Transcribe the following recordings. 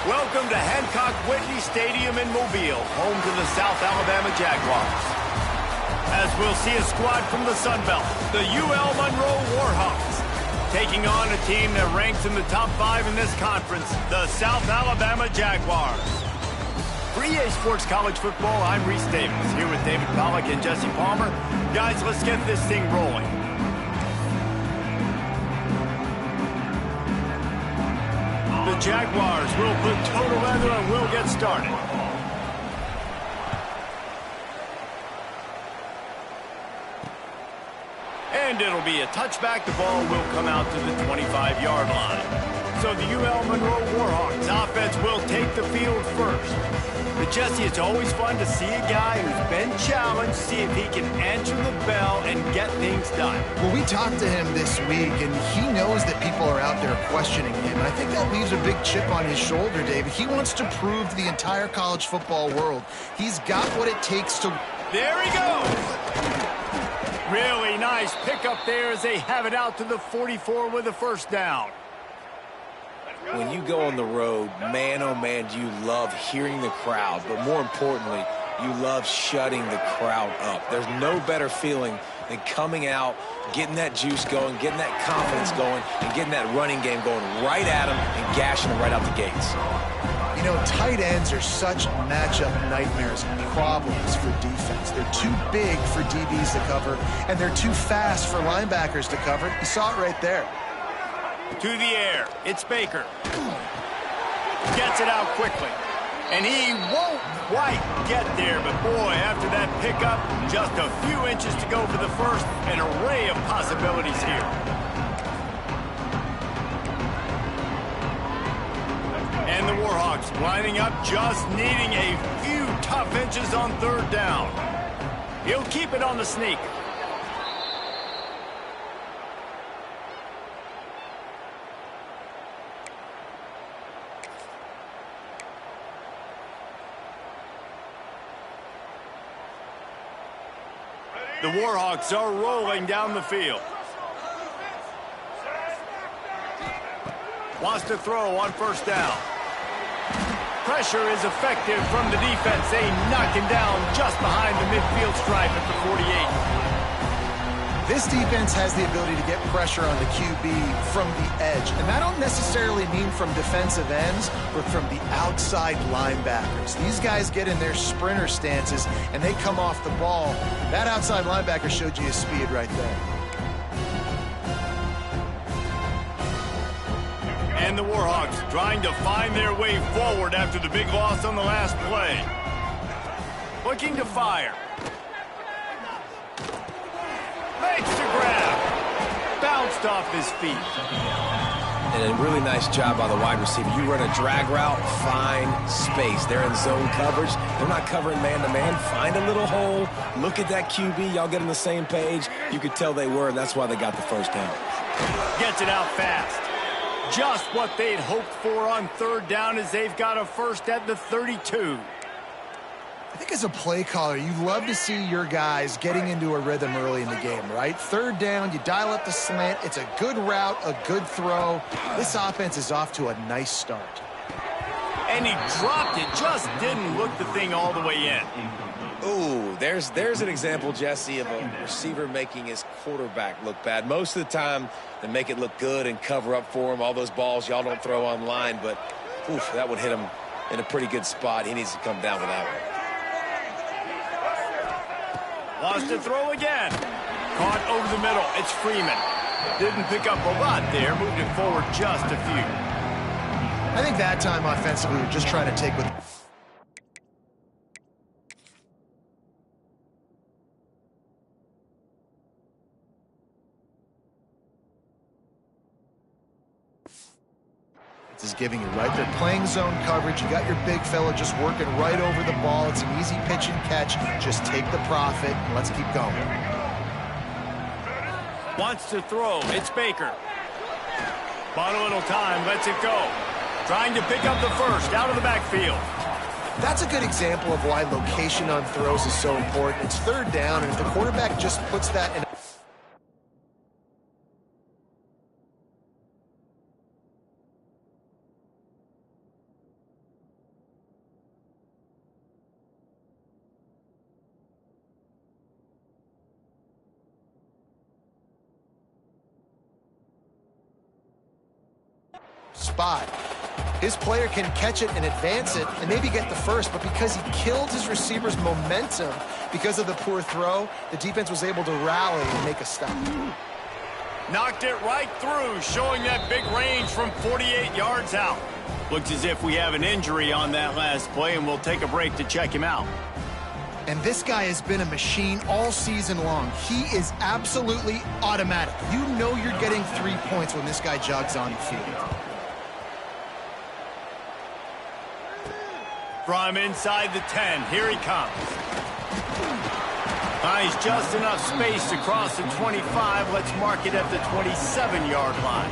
Welcome to Hancock-Whitney Stadium in Mobile, home to the South Alabama Jaguars. As we'll see a squad from the Sun Belt, the UL Monroe Warhawks, taking on a team that ranks in the top 5 in this conference, the South Alabama Jaguars. For EA Sports College Football, I'm Reese Davis, here with David Pollack and Jesse Palmer. Guys, let's get this thing rolling. The Jaguars will put total leather and we'll get started. And it'll be a touchback. The ball will come out to the 25-yard line. So the UL Monroe Warhawks offense will take the field first. But Jesse, it's always fun to see a guy who's been challenged, see if he can answer the bell and get things done. Well, we talked to him this week, and he knows that people are out there questioning him. And I think that leaves a big chip on his shoulder, David. He wants to prove to the entire college football world he's got what it takes to... There he goes! Really nice pickup there as they have it out to the 44 with a first down. When you go on the road, man, oh man, do you love hearing the crowd. But more importantly, you love shutting the crowd up. There's no better feeling than coming out, getting that juice going, getting that confidence going, and getting that running game going right at them and gashing them right out the gates. You know, tight ends are such matchup nightmares and problems for defense. They're too big for DBs to cover, and they're too fast for linebackers to cover. You saw it right there. To the air, it's Baker. Gets it out quickly. And he won't quite get there, but boy, after that pickup, just a few inches to go for the first, an array of possibilities here. And the Warhawks lining up, just needing a few tough inches on third down. He'll keep it on the sneak. The Warhawks are rolling down the field. Wants to throw on first down. Pressure is effective from the defense. They knock him down just behind the midfield stripe at the 48. This defense has the ability to get pressure on the QB from the edge. And that don't necessarily mean from defensive ends, but from the outside linebackers. These guys get in their sprinter stances, and they come off the ball. That outside linebacker showed you his speed right there. And the Warhawks trying to find their way forward after the big loss on the last play. Looking to fire. Makes the grab. Bounced off his feet. And a really nice job by the wide receiver. You run a drag route, find space. They're in zone coverage. They're not covering man-to-man. Find a little hole. Look at that QB. Y'all get on the same page. You could tell they were, and that's why they got the first down. Gets it out fast. Just what they'd hoped for on third down as they've got a first at the 32. I think as a play caller, you love to see your guys getting into a rhythm early in the game, right? Third down, you dial up the slant. It's a good route, a good throw. This offense is off to a nice start. And he dropped it, just didn't look the thing all the way in. Ooh, there's an example, Jesse, of a receiver making his quarterback look bad. Most of the time, they make it look good and cover up for him. All those balls y'all don't throw online, but oof, that would hit him in a pretty good spot. He needs to come down with that one. Lost to throw again. Caught over the middle. It's Freeman. Didn't pick up a lot there. Moved it forward just a few. I think that time offensively, we're just trying to take with... This is giving you right there. Playing zone coverage. You got your big fella just working right over the ball. It's an easy pitch and catch. Just take the profit and let's keep going. Wants to throw. It's Baker. Bought a little time. Lets it go. Trying to pick up the first out of the backfield. That's a good example of why location on throws is so important. It's third down, and if the quarterback just puts that in... spot. His player can catch it and advance it and maybe get the first, but because he killed his receiver's momentum because of the poor throw, the defense was able to rally and make a stop. Knocked it right through, showing that big range from 48 yards out. Looks as if we have an injury on that last play, and we'll take a break to check him out. And this guy has been a machine all season long. He is absolutely automatic. You know you're getting 3 points when this guy jogs on the field. From inside the 10, here he comes. Finds just enough space to cross the 25. Let's mark it at the 27-yard line.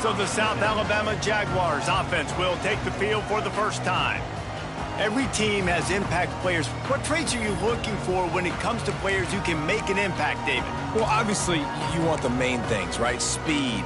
So the South Alabama Jaguars offense will take the field for the first time. Every team has impact players. What traits are you looking for when it comes to players who can make an impact, David? Well, obviously, you want the main things, right? Speed,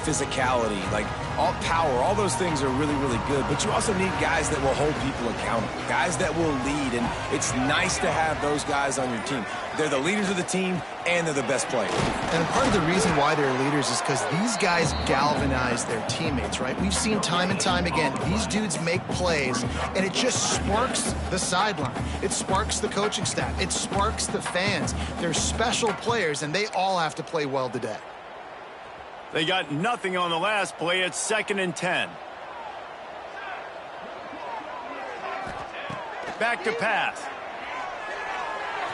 physicality, like all power, all those things are really, really good. But you also need guys that will hold people accountable, guys that will lead. And it's nice to have those guys on your team. They're the leaders of the team, and they're the best players. And part of the reason why they're leaders is because these guys galvanize their teammates, right? We've seen time and time again, these dudes make plays, and it just sparks the sideline. It sparks the coaching staff. It sparks the fans. They're special players, and they all have to play well today. They got nothing on the last play. It's 2nd and 10. Back to pass.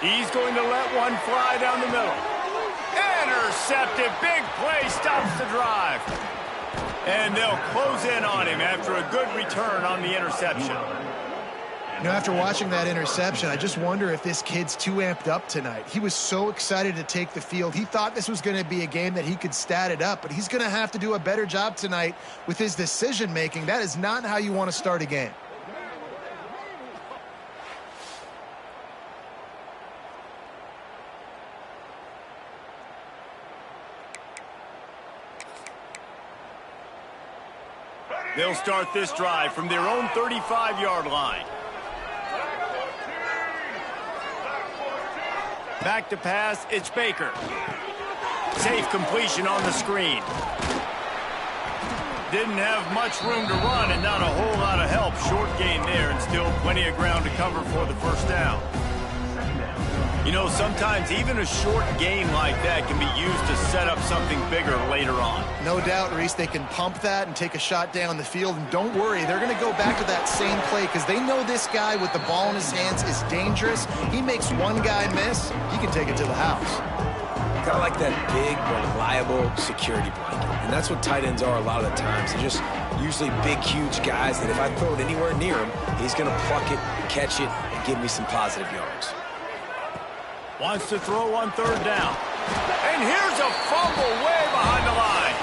He's going to let one fly down the middle. Intercepted. Big play stops the drive. And they'll close in on him after a good return on the interception. After watching that interception, I just wonder if this kid's too amped up tonight. He was so excited to take the field. He thought this was going to be a game that he could stat it up, but he's going to have to do a better job tonight with his decision-making. That is not how you want to start a game. They'll start this drive from their own 35-yard line. Back to pass, it's Baker. Safe completion on the screen. Didn't have much room to run and not a whole lot of help. Short gain there and still plenty of ground to cover for the first down. Sometimes even a short gain like that can be used to set up something bigger later on. No doubt, Reese, they can pump that and take a shot down the field. And don't worry, they're going to go back to that same play because they know this guy with the ball in his hands is dangerous. He makes one guy miss, he can take it to the house. Kind of like that big, reliable security blanket. And that's what tight ends are a lot of the times. They're just usually big, huge guys that if I throw it anywhere near him, he's going to pluck it, catch it, and give me some positive yards. Wants to throw on 3rd down. And here's a fumble way behind the line.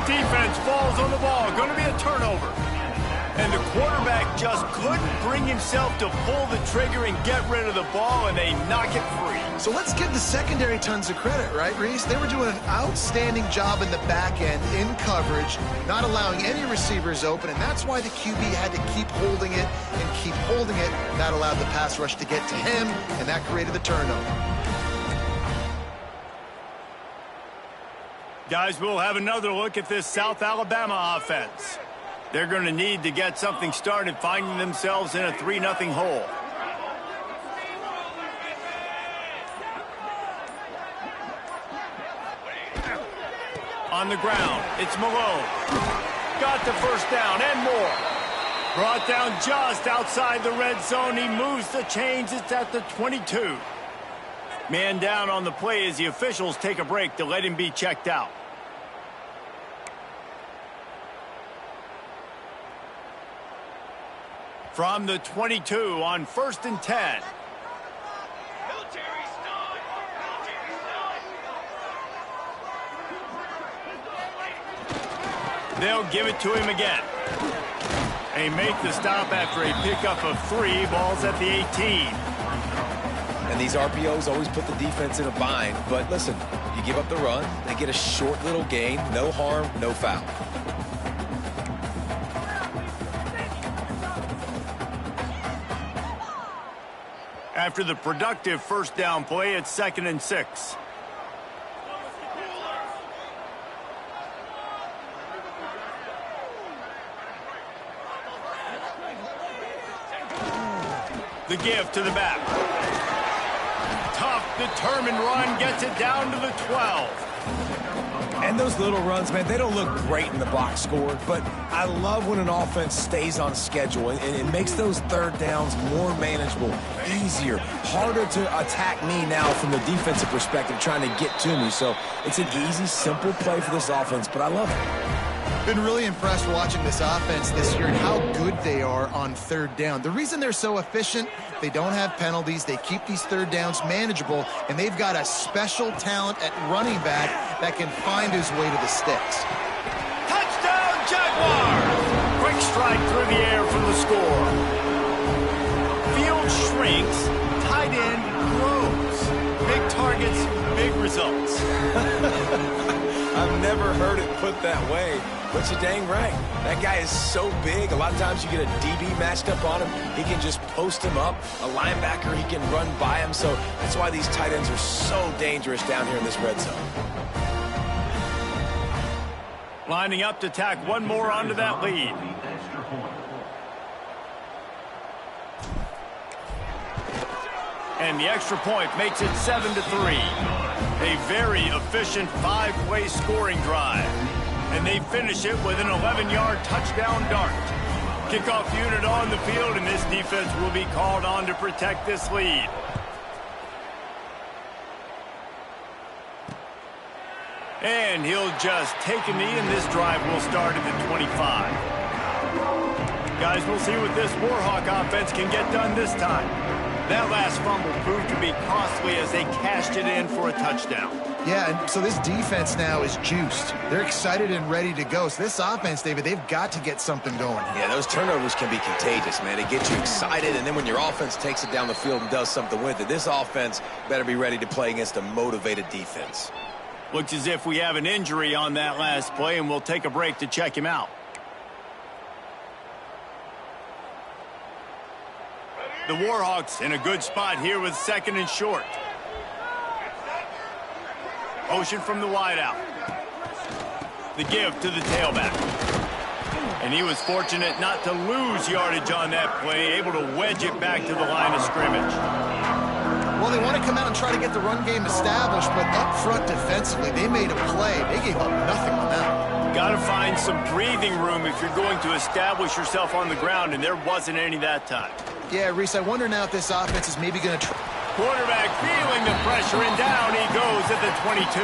Defense falls on the ball. Going to be a turnover. And the quarterback just couldn't bring himself to pull the trigger and get rid of the ball, and they knock it free. So let's give the secondary tons of credit, right, Reese? They were doing an outstanding job in the back end, in coverage, not allowing any receivers open, and that's why the QB had to keep holding it and keep holding it. That allowed the pass rush to get to him, and that created the turnover. Guys, we'll have another look at this South Alabama offense. They're going to need to get something started, finding themselves in a 3-0 hole. On the ground, it's Monroe. Got the first down and more. Brought down just outside the red zone. He moves the chains. It's at the 22. Man down on the play as the officials take a break to let him be checked out. From the 22 on 1st and 10. They'll give it to him again. They make the stop after a pickup of 3. Balls at the 18. And these RPOs always put the defense in a bind. But listen, you give up the run, they get a short little gain, no harm, no foul. After the productive first down play, it's 2nd and 6. The give to the back. Tough, determined run gets it down to the 12. And those little runs, man, they don't look great in the box score, but I love when an offense stays on schedule, and it makes those third downs more manageable, easier, harder to attack me now from the defensive perspective trying to get to me. So it's an easy, simple play for this offense, but I love it. Been really impressed watching this offense this year and how good they are on third down. The reason they're so efficient, they don't have penalties, they keep these third downs manageable, and they've got a special talent at running back that can find his way to the sticks. Touchdown, Jaguars! Quick strike through the air from the score. Field shrinks, tight end grows. Big targets, big results. I've never heard it put that way, but you're dang right. That guy is so big. A lot of times you get a DB matched up on him. He can just post him up. A linebacker, he can run by him. So that's why these tight ends are so dangerous down here in this red zone. Lining up to tack one more onto that lead. And the extra point makes it 7-3. A very efficient five-way scoring drive. And they finish it with an 11-yard touchdown dart. Kickoff unit on the field, and this defense will be called on to protect this lead. And he'll just take a knee, and this drive will start at the 25. Guys, we'll see what this Warhawk offense can get done this time. That last fumble proved to be costly as they cashed it in for a touchdown. Yeah, and so this defense now is juiced. They're excited and ready to go. So this offense, David, they've got to get something going. Yeah, those turnovers can be contagious, man. It gets you excited, and then when your offense takes it down the field and does something with it, this offense better be ready to play against a motivated defense. Looks as if we have an injury on that last play, and we'll take a break to check him out. The Warhawks in a good spot here with second and short. Motion from the wideout. The give to the tailback. And he was fortunate not to lose yardage on that play, able to wedge it back to the line of scrimmage. Well, they want to come out and try to get the run game established, but up front defensively, they made a play. They gave up nothing on that. Got to find some breathing room if you're going to establish yourself on the ground, and there wasn't any that time. Yeah, Reese, I wonder now if this offense is maybe going to try. Quarterback feeling the pressure, and down he goes at the 22.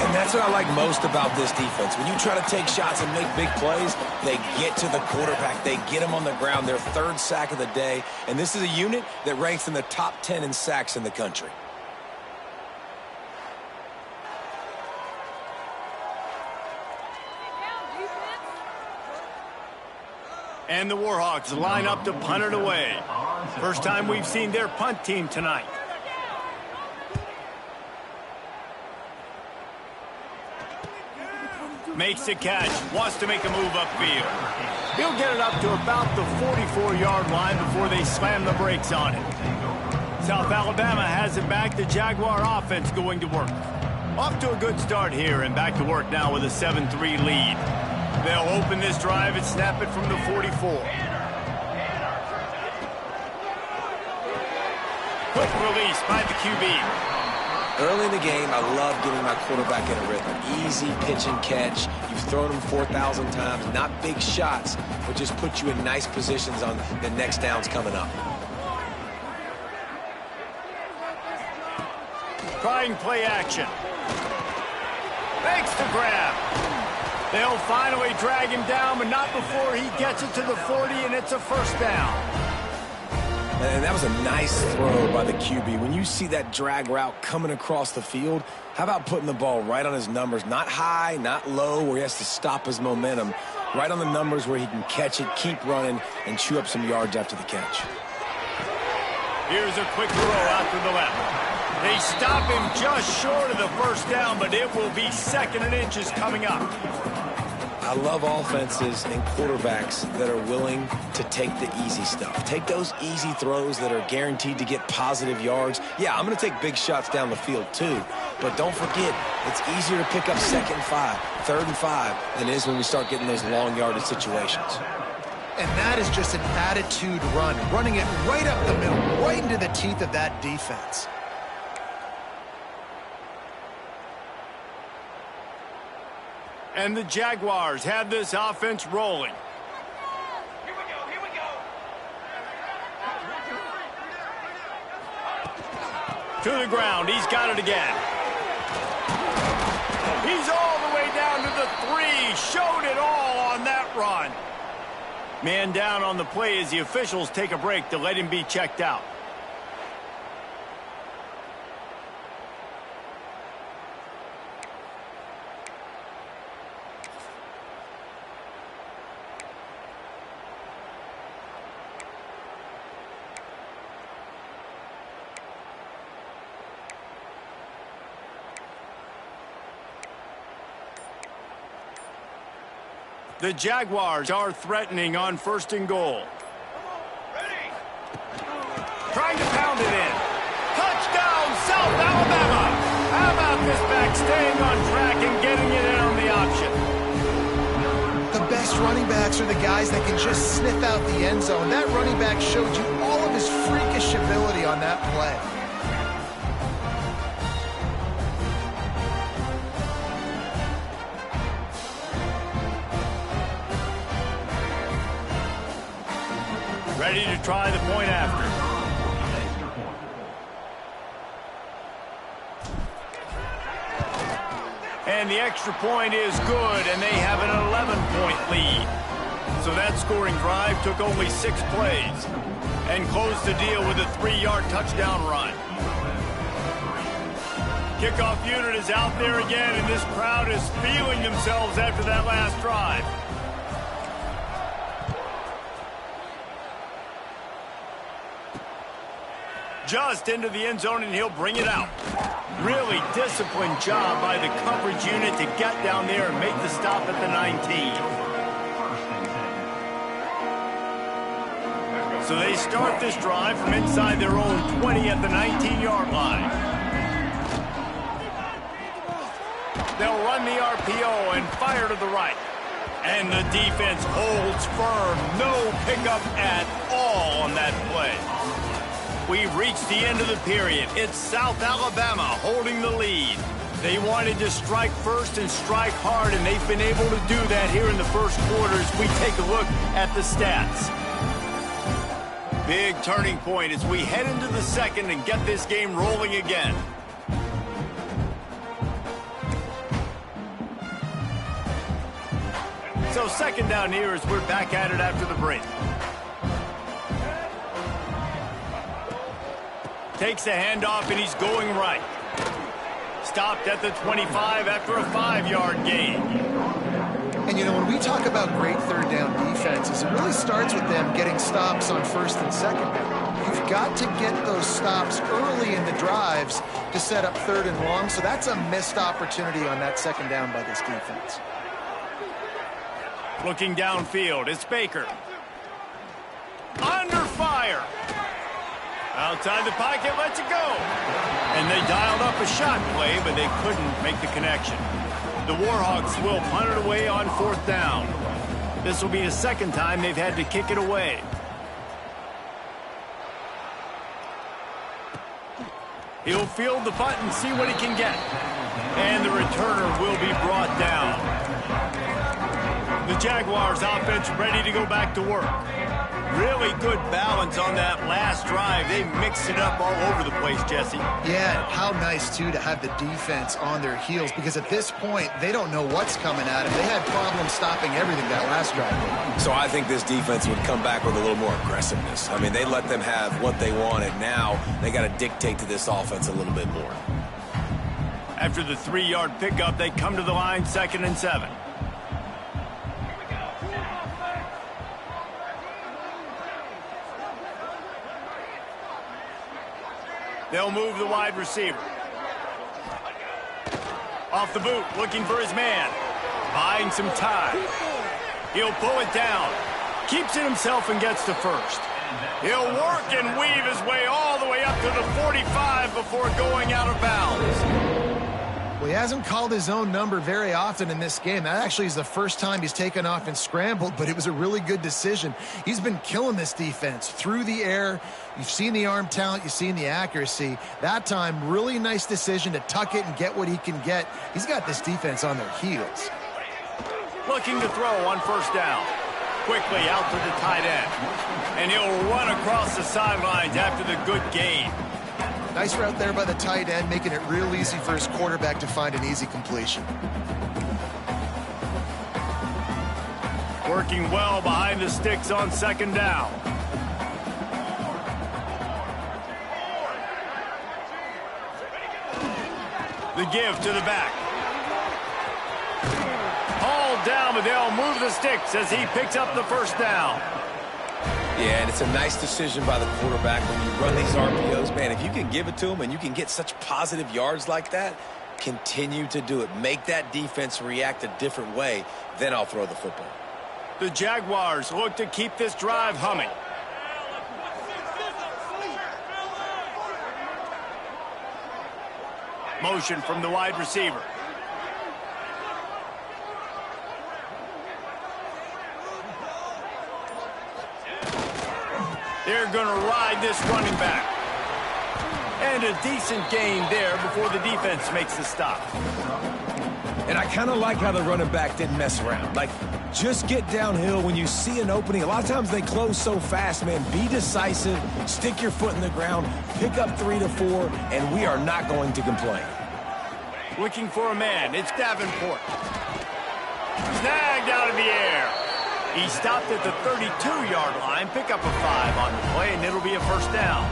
And that's what I like most about this defense. When you try to take shots and make big plays, they get to the quarterback. They get him on the ground. Their third sack of the day. And this is a unit that ranks in the top 10 in sacks in the country. And the Warhawks line up to punt it away. First time we've seen their punt team tonight. Makes the catch, wants to make a move upfield. He'll get it up to about the 44-yard line before they slam the brakes on it. South Alabama has it back. The Jaguar offense going to work. Off to a good start here, and back to work now with a 7-3 lead. They'll open this drive and snap it from the 44. Quick release by the QB. Early in the game, I love getting my quarterback in a rhythm. Easy pitch and catch. You've thrown them 4,000 times. Not big shots, but just put you in nice positions on the next downs coming up. Trying play action. Makes the grab. They'll finally drag him down, but not before he gets it to the 40, and it's a first down. And that was a nice throw by the QB. When you see that drag route coming across the field, how about putting the ball right on his numbers? Not high, not low, where he has to stop his momentum. Right on the numbers where he can catch it, keep running, and chew up some yards after the catch. Here's a quick throw out to the left. They stop him just short of the first down, but it will be second and inches coming up. I love offenses and quarterbacks that are willing to take the easy stuff. Take those easy throws that are guaranteed to get positive yards. Yeah, I'm going to take big shots down the field too. But don't forget, it's easier to pick up 2nd and 5, 3rd and 5 than it is when we start getting those long yardage situations. And that is just an attitude run, running it right up the middle, right into the teeth of that defense. And the Jaguars have this offense rolling. Here we go. To the ground, he's got it again. He's all the way down to the 3, showed it all on that run. Man down on the play as the officials take a break to let him be checked out. The Jaguars are threatening on 1st and goal. Ready. Trying to pound it in. Touchdown, South Alabama. How about this back staying on track and getting it in on the option? The best running backs are the guys that can just sniff out the end zone. That running back showed you all of his freakish ability on that play. Ready to try the point after. And the extra point is good, and they have an 11-point lead. So that scoring drive took only 6 plays and closed the deal with a 3-yard touchdown run. Kickoff unit is out there again, and this crowd is feeling themselves after that last drive. Just into the end zone, and he'll bring it out. Really disciplined job by the coverage unit to get down there and make the stop at the 19. So they start this drive from inside their own 20 at the 19-yard line. They'll run the RPO and fire to the right. And the defense holds firm. No pickup at all on that play. We've reached the end of the period. It's South Alabama holding the lead. They wanted to strike first and strike hard, and they've been able to do that here in the first quarter as we take a look at the stats. Big turning point as we head into the second and get this game rolling again. So second down here as we're back at it after the break. Takes the handoff, and he's going right. Stopped at the 25 after a 5-yard gain. And, you know, when we talk about great third down defenses, it really starts with them getting stops on 1st and 2nd down. You've got to get those stops early in the drives to set up 3rd and long, so that's a missed opportunity on that 2nd down by this defense. Looking downfield, it's Baker. Under fire. Outside the pocket, lets it go. And they dialed up a shot play, but they couldn't make the connection. The Warhawks will punt it away on 4th down. This will be the second time they've had to kick it away. He'll field the punt and see what he can get. And the returner will be brought down. The Jaguars offense ready to go back to work. Really good balance on that last drive. They mixed it up all over the place, Jesse. Yeah, how nice, too, to have the defense on their heels, because at this point, they don't know what's coming at them. They had problems stopping everything that last drive. So I think this defense would come back with a little more aggressiveness. I mean, they let them have what they wanted. Now they got to dictate to this offense a little bit more. After the 3-yard pickup, they come to the line 2nd and 7. They'll move the wide receiver. Off the boot, looking for his man. Buying some time. He'll pull it down. Keeps it himself and gets to 1st. He'll work and weave his way all the way up to the 45 before going out of bounds. Well, he hasn't called his own number very often in this game. That actually is the first time he's taken off and scrambled, but it was a really good decision. He's been killing this defense through the air. You've seen the arm talent. You've seen the accuracy. That time, really nice decision to tuck it and get what he can get. He's got this defense on their heels. Looking to throw on first down. Quickly out to the tight end. And he'll run across the sidelines after the good gain. Nice route there by the tight end, making it real easy for his quarterback to find an easy completion. Working well behind the sticks on second down. The give to the back. Hauled down, but they'll move the sticks as he picks up the first down. Yeah, and it's a nice decision by the quarterback when you run these RPOs. Man, if you can give it to him and you can get such positive yards like that, continue to do it. Make that defense react a different way, then I'll throw the football. The Jaguars look to keep this drive humming. Motion from the wide receiver. They're going to ride this running back. And a decent gain there before the defense makes the stop. And I kind of like how the running back didn't mess around. Like, just get downhill when you see an opening. A lot of times they close so fast, man. Be decisive, stick your foot in the ground, pick up 3 to 4, and we are not going to complain. Looking for a man. It's Davenport. Snagged out of the air. He stopped at the 32-yard line. Pick up a 5 on the play, and it'll be a first down.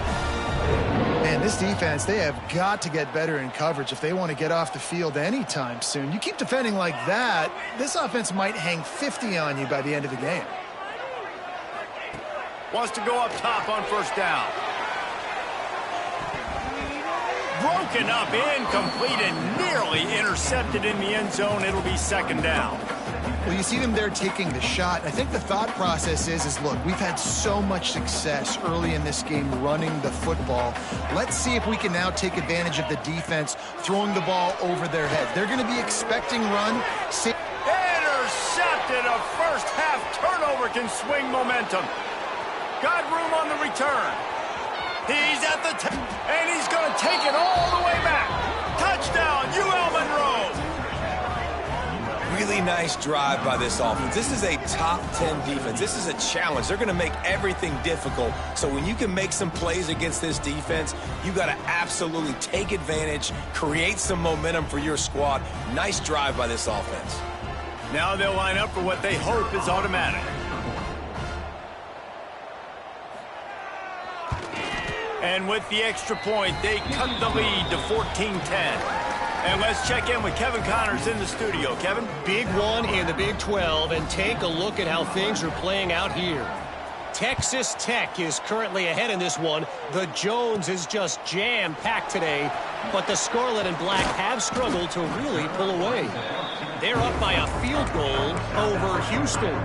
Man, this defense, they have got to get better in coverage if they want to get off the field anytime soon. You keep defending like that, this offense might hang 50 on you by the end of the game. Wants to go up top on first down. Broken up, incomplete, and nearly intercepted in the end zone. It'll be second down. Well, you see them there taking the shot. I think the thought process is, look, we've had so much success early in this game running the football. Let's see if we can now take advantage of the defense throwing the ball over their heads. They're going to be expecting run. Intercepted. A first half turnover can swing momentum. Got room on the return. He's at the and he's going to take it all the way back. Touchdown, UL Monroe. Really nice drive by this offense. This is a top 10 defense. This is a challenge. They're going to make everything difficult. So when you can make some plays against this defense, you got to absolutely take advantage, create some momentum for your squad. Nice drive by this offense. Now they'll line up for what they hope is automatic. And with the extra point, they cut the lead to 14-10. And let's check in with Kevin Connors in the studio. Kevin? Big one in the Big 12, and take a look at how things are playing out here. Texas Tech is currently ahead in this one. The Jones is just jam-packed today, but the Scarlet and Black have struggled to really pull away. They're up by a field goal over Houston.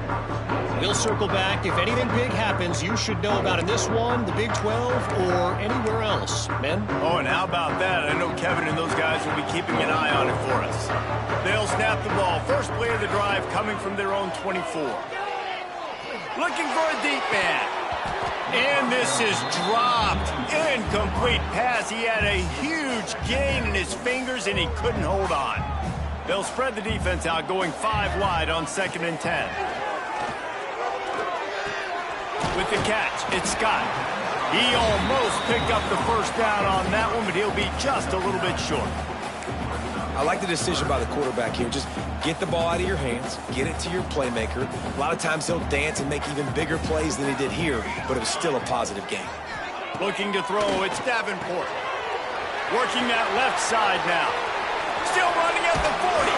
We'll circle back. If anything big happens, you should know about in this one, the Big 12, or anywhere else. Men? Oh, and how about that? I know Kevin and those guys will be keeping an eye on it for us. They'll snap the ball. First play of the drive coming from their own 24. Looking for a deep man. And this is dropped. Incomplete pass. He had a huge gain in his fingers, and he couldn't hold on. They'll spread the defense out, going 5 wide on 2nd and 10. With the catch, it's Scott. He almost picked up the first down on that one, but he'll be just a little bit short. I like the decision by the quarterback here. Just get the ball out of your hands, get it to your playmaker. A lot of times he'll dance and make even bigger plays than he did here, but it was still a positive game. Looking to throw, it's Davenport. Working that left side now. Still running at the 40.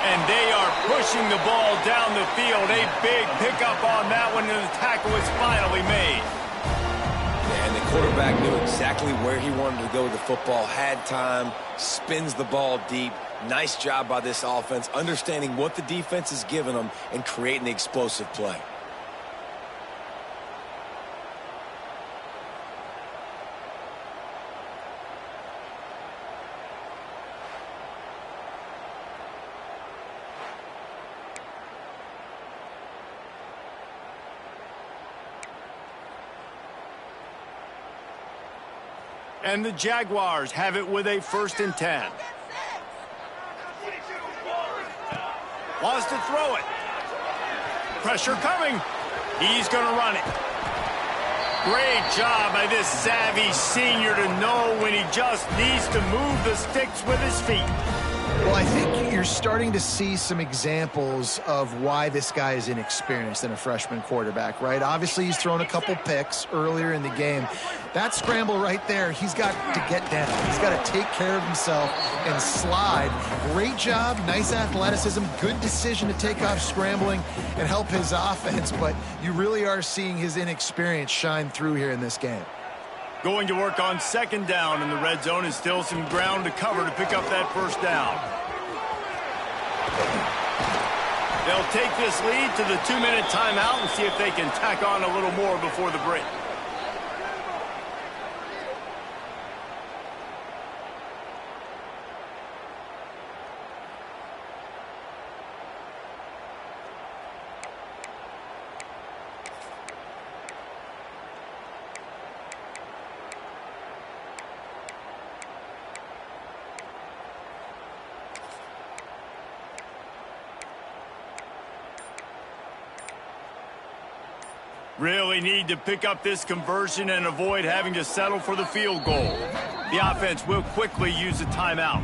And they are pushing the ball down the field. A big pickup on that one, and the tackle is finally made. And the quarterback knew exactly where he wanted to go with the football, had time, spins the ball deep. Nice job by this offense, understanding what the defense is giving them and creating the explosive play. And the Jaguars have it with a 1st and 10. Wants to throw it. Pressure coming. He's going to run it. Great job by this savvy senior to know when he just needs to move the sticks with his feet. Well, I think you're starting to see some examples of why this guy is inexperienced in a freshman quarterback, right? Obviously, he's thrown a couple picks earlier in the game. That scramble right there, he's got to get down. He's got to take care of himself and slide. Great job, nice athleticism, good decision to take off scrambling and help his offense, but you really are seeing his inexperience shine through here in this game. Going to work on 2nd down in the red zone, and still some ground to cover to pick up that 1st down. They'll take this lead to the 2-minute timeout and see if they can tack on a little more before the break. Really need to pick up this conversion and avoid having to settle for the field goal. The offense will quickly use a timeout.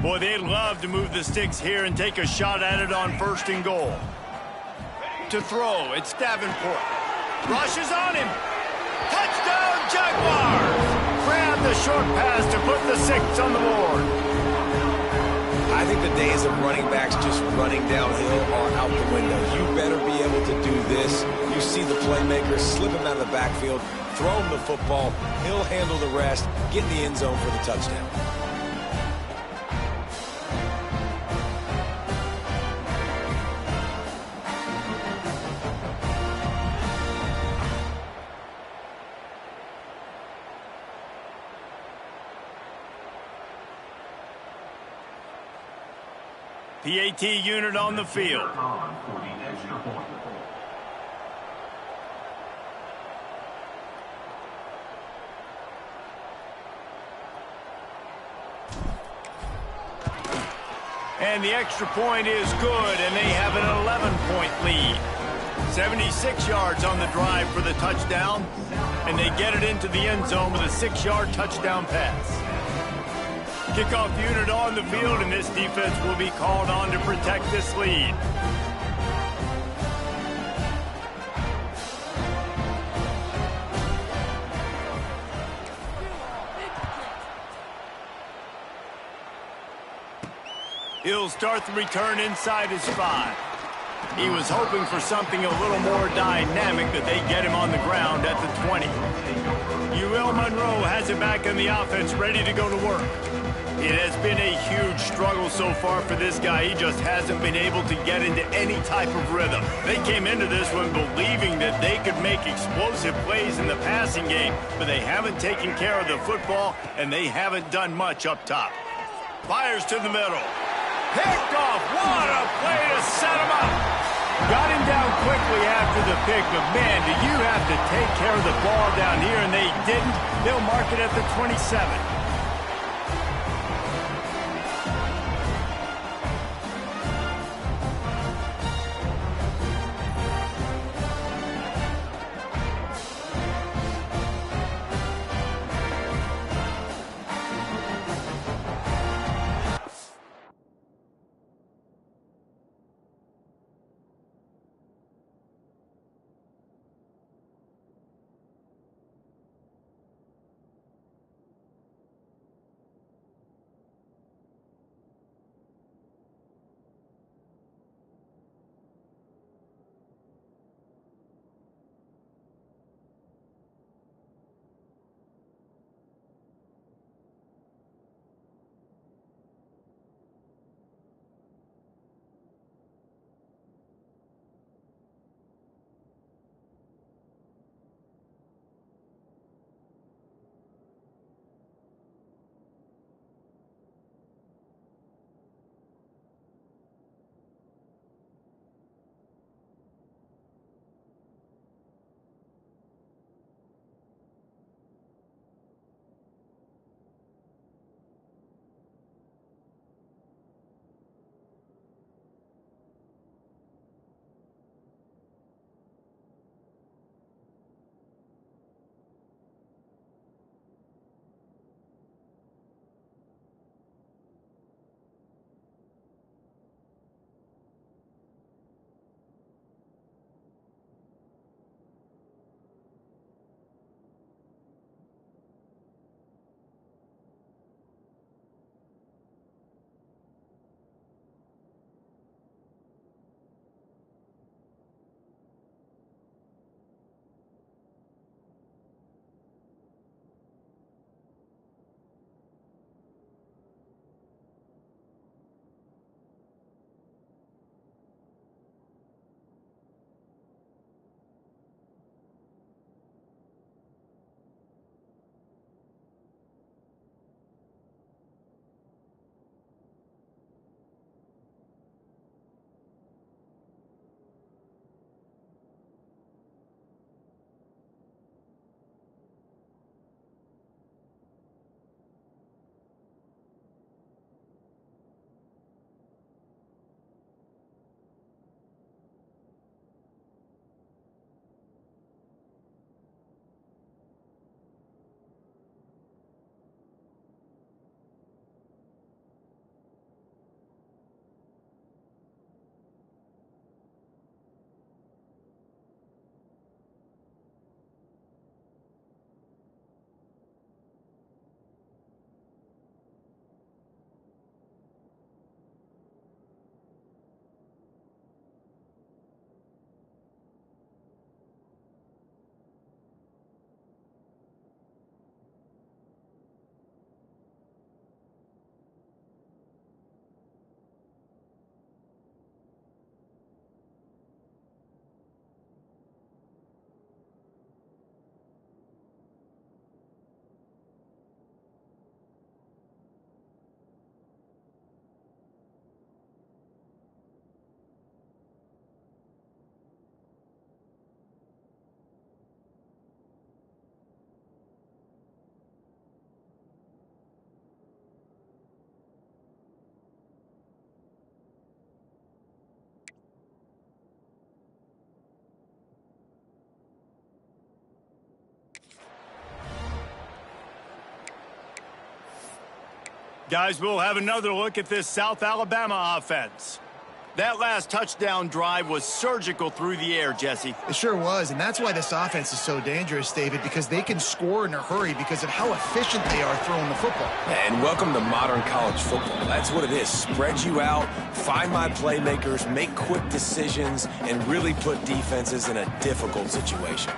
Boy, they'd love to move the sticks here and take a shot at it on 1st and goal. To throw, it's Davenport. Rushes on him. Touchdown, Jaguars! Grab the short pass to put the 6 on the board. I think the days of running backs just running downhill are out the window. You better be able to do this. You see the playmaker, slip him out of the backfield, throw him the football, he'll handle the rest, get in the end zone for the touchdown. PAT unit on the field. And the extra point is good, and they have an 11-point lead. 76 yards on the drive for the touchdown, and they get it into the end zone with a 6-yard touchdown pass. Kickoff unit on the field, and this defense will be called on to protect this lead. He'll start the return inside his 5. He was hoping for something a little more dynamic, but they get him on the ground at the 20. UL Monroe has it back in the offense, ready to go to work. It has been a huge struggle so far for this guy. He just hasn't been able to get into any type of rhythm. They came into this one believing that they could make explosive plays in the passing game, but they haven't taken care of the football, and they haven't done much up top. Fires to the middle. Picked off. What a play to set him up. Got him down quickly after the pick, but man, do you have to take care of the ball down here, and they didn't. They'll mark it at the 27. Guys, we'll have another look at this South Alabama offense. That last touchdown drive was surgical through the air, Jesse. It sure was, and that's why this offense is so dangerous, David, because they can score in a hurry because of how efficient they are throwing the football. And welcome to modern college football. That's what it is. Spread you out, find my playmakers, make quick decisions, and really put defenses in a difficult situation.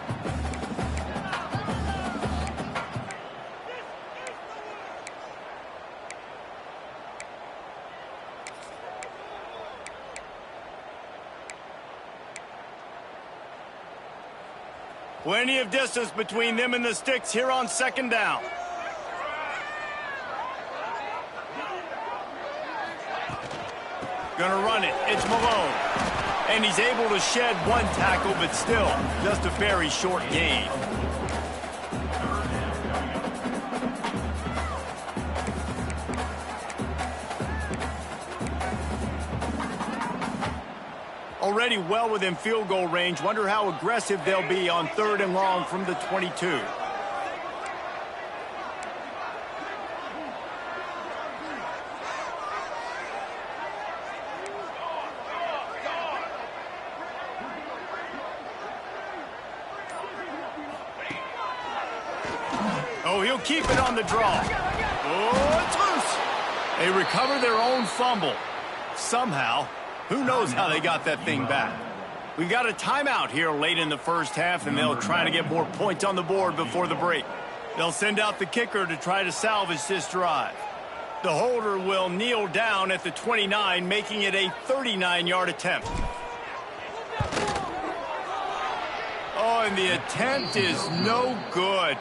Plenty of distance between them and the sticks here on second down. Gonna run it. It's Monroe. And he's able to shed one tackle, but still, just a very short gain. Already well within field goal range. Wonder how aggressive they'll be on 3rd and long from the 22. Oh, he'll keep it on the draw. Oh, it's loose. They recover their own fumble. Somehow. Who knows how they got that thing back? We've got a timeout here late in the first half, and they'll try to get more points on the board before the break. They'll send out the kicker to try to salvage this drive. The holder will kneel down at the 29, making it a 39-yard attempt. Oh, and the attempt is no good.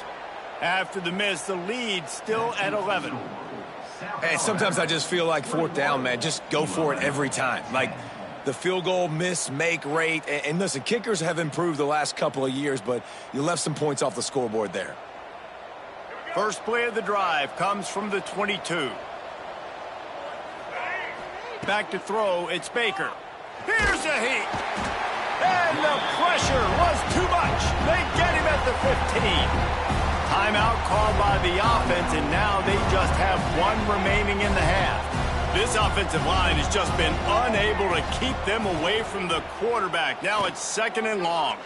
After the miss, the lead still at 11. Hey, sometimes I just feel like 4th down, man. Just go for it every time. Like the field goal miss-make rate. And listen, kickers have improved the last couple of years, but you left some points off the scoreboard there. First play of the drive comes from the 22. Back to throw, it's Baker. Here's a heat. And the pressure was too much. They get him at the 15. Timeout called by the offense, and now they just have one remaining in the half. This offensive line has just been unable to keep them away from the quarterback. Now it's 2nd and long.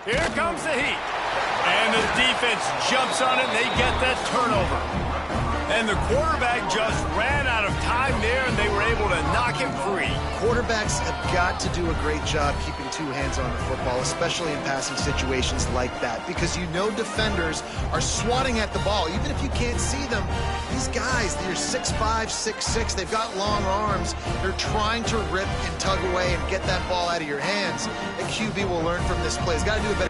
Here comes the heat. And the defense jumps on it, and they get that turnover. And the quarterback just ran out of time there, and they were able to knock him free. Quarterbacks have got to do a great job keeping 2 hands on the football, especially in passing situations like that, because you know defenders are swatting at the ball. Even if you can't see them, these guys, they're 6'5", 6'6", they've got long arms. They're trying to rip and tug away and get that ball out of your hands. And QB will learn from this play. He's got to do a better.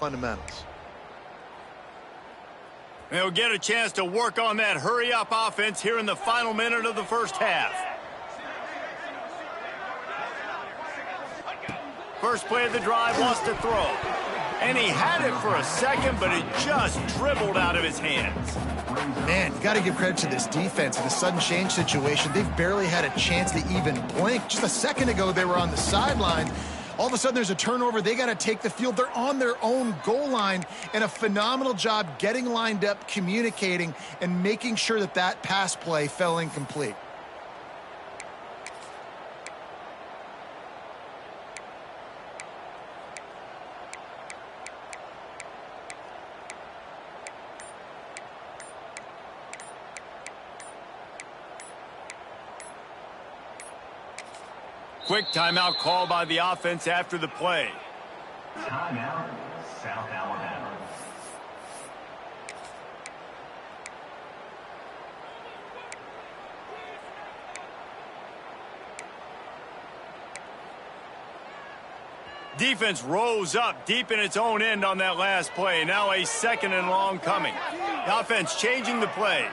Fundamentals. They'll get a chance to work on that hurry-up offense here in the final minute of the first half. First play of the drive wants to throw. And he had it for a second, but it just dribbled out of his hands. Man, you got to give credit to this defense in a sudden change situation. They've barely had a chance to even blink. Just a second ago, they were on the sideline. All of a sudden, there's a turnover. They got to take the field. They're on their own goal line, and a phenomenal job getting lined up, communicating, and making sure that that pass play fell incomplete. Quick timeout call by the offense after the play. Timeout, South Alabama. Defense rose up deep in its own end on that last play. Now a second and long coming. The offense changing the play.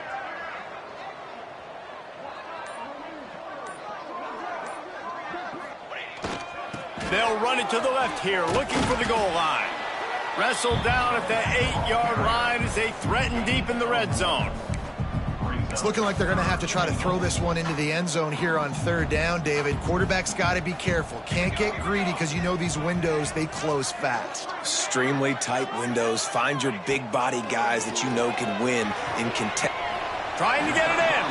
They'll run it to the left here, looking for the goal line. Wrestled down at the 8-yard line as they threaten deep in the red zone. It's looking like they're going to have to try to throw this one into the end zone here on third down, David. Quarterback's got to be careful. Can't get greedy because you know these windows, they close fast. Extremely tight windows. Find your big body guys that you know can win in contest. Trying to get it in.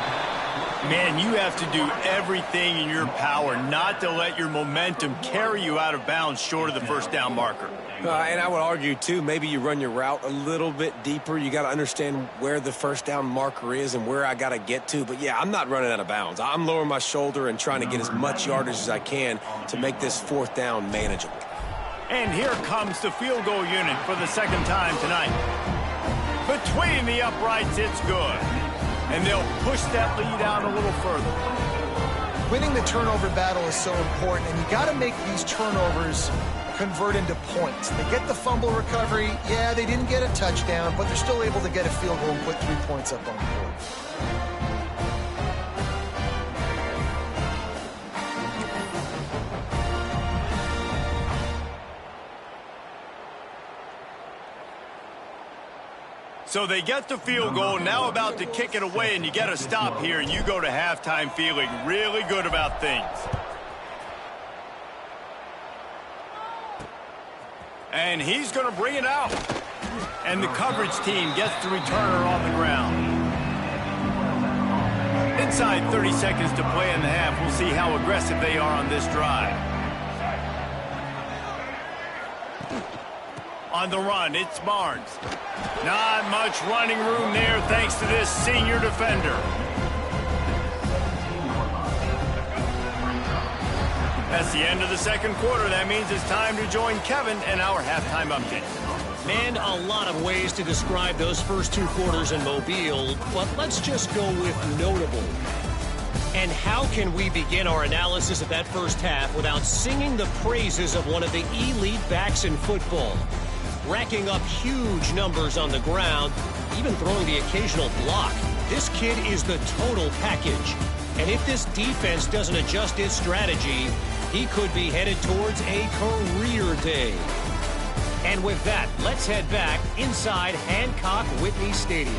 Man, you have to do everything in your power not to let your momentum carry you out of bounds short of the first down marker. And I would argue, too, maybe you run your route a little bit deeper. You got to understand where the first down marker is and where I got to get to. But, yeah, I'm not running out of bounds. I'm lowering my shoulder and trying to get as much yardage as I can to make this fourth down manageable. And here comes the field goal unit for the second time tonight. Between the uprights, it's good. And they'll push that lead out a little further. Winning the turnover battle is so important, and you got to make these turnovers convert into points. They get the fumble recovery. Yeah, they didn't get a touchdown, but they're still able to get a field goal and put 3 points up on the board. So they get the field goal, now about to kick it away, and you get a stop here, and you go to halftime feeling really good about things. And he's going to bring it out. And the coverage team gets the returner on the ground. Inside 30 seconds to play in the half. We'll see how aggressive they are on this drive. On the run, it's Barnes. Not much running room there thanks to this senior defender. That's the end of the second quarter. That means it's time to join Kevin and our halftime update. Man, a lot of ways to describe those first 2 quarters in Mobile, but let's just go with notable. And how can we begin our analysis of that first half without singing the praises of one of the elite backs in football? Racking up huge numbers on the ground, even throwing the occasional block. This kid is the total package. And if this defense doesn't adjust its strategy, he could be headed towards a career day. And with that, let's head back inside Hancock-Whitney Stadium.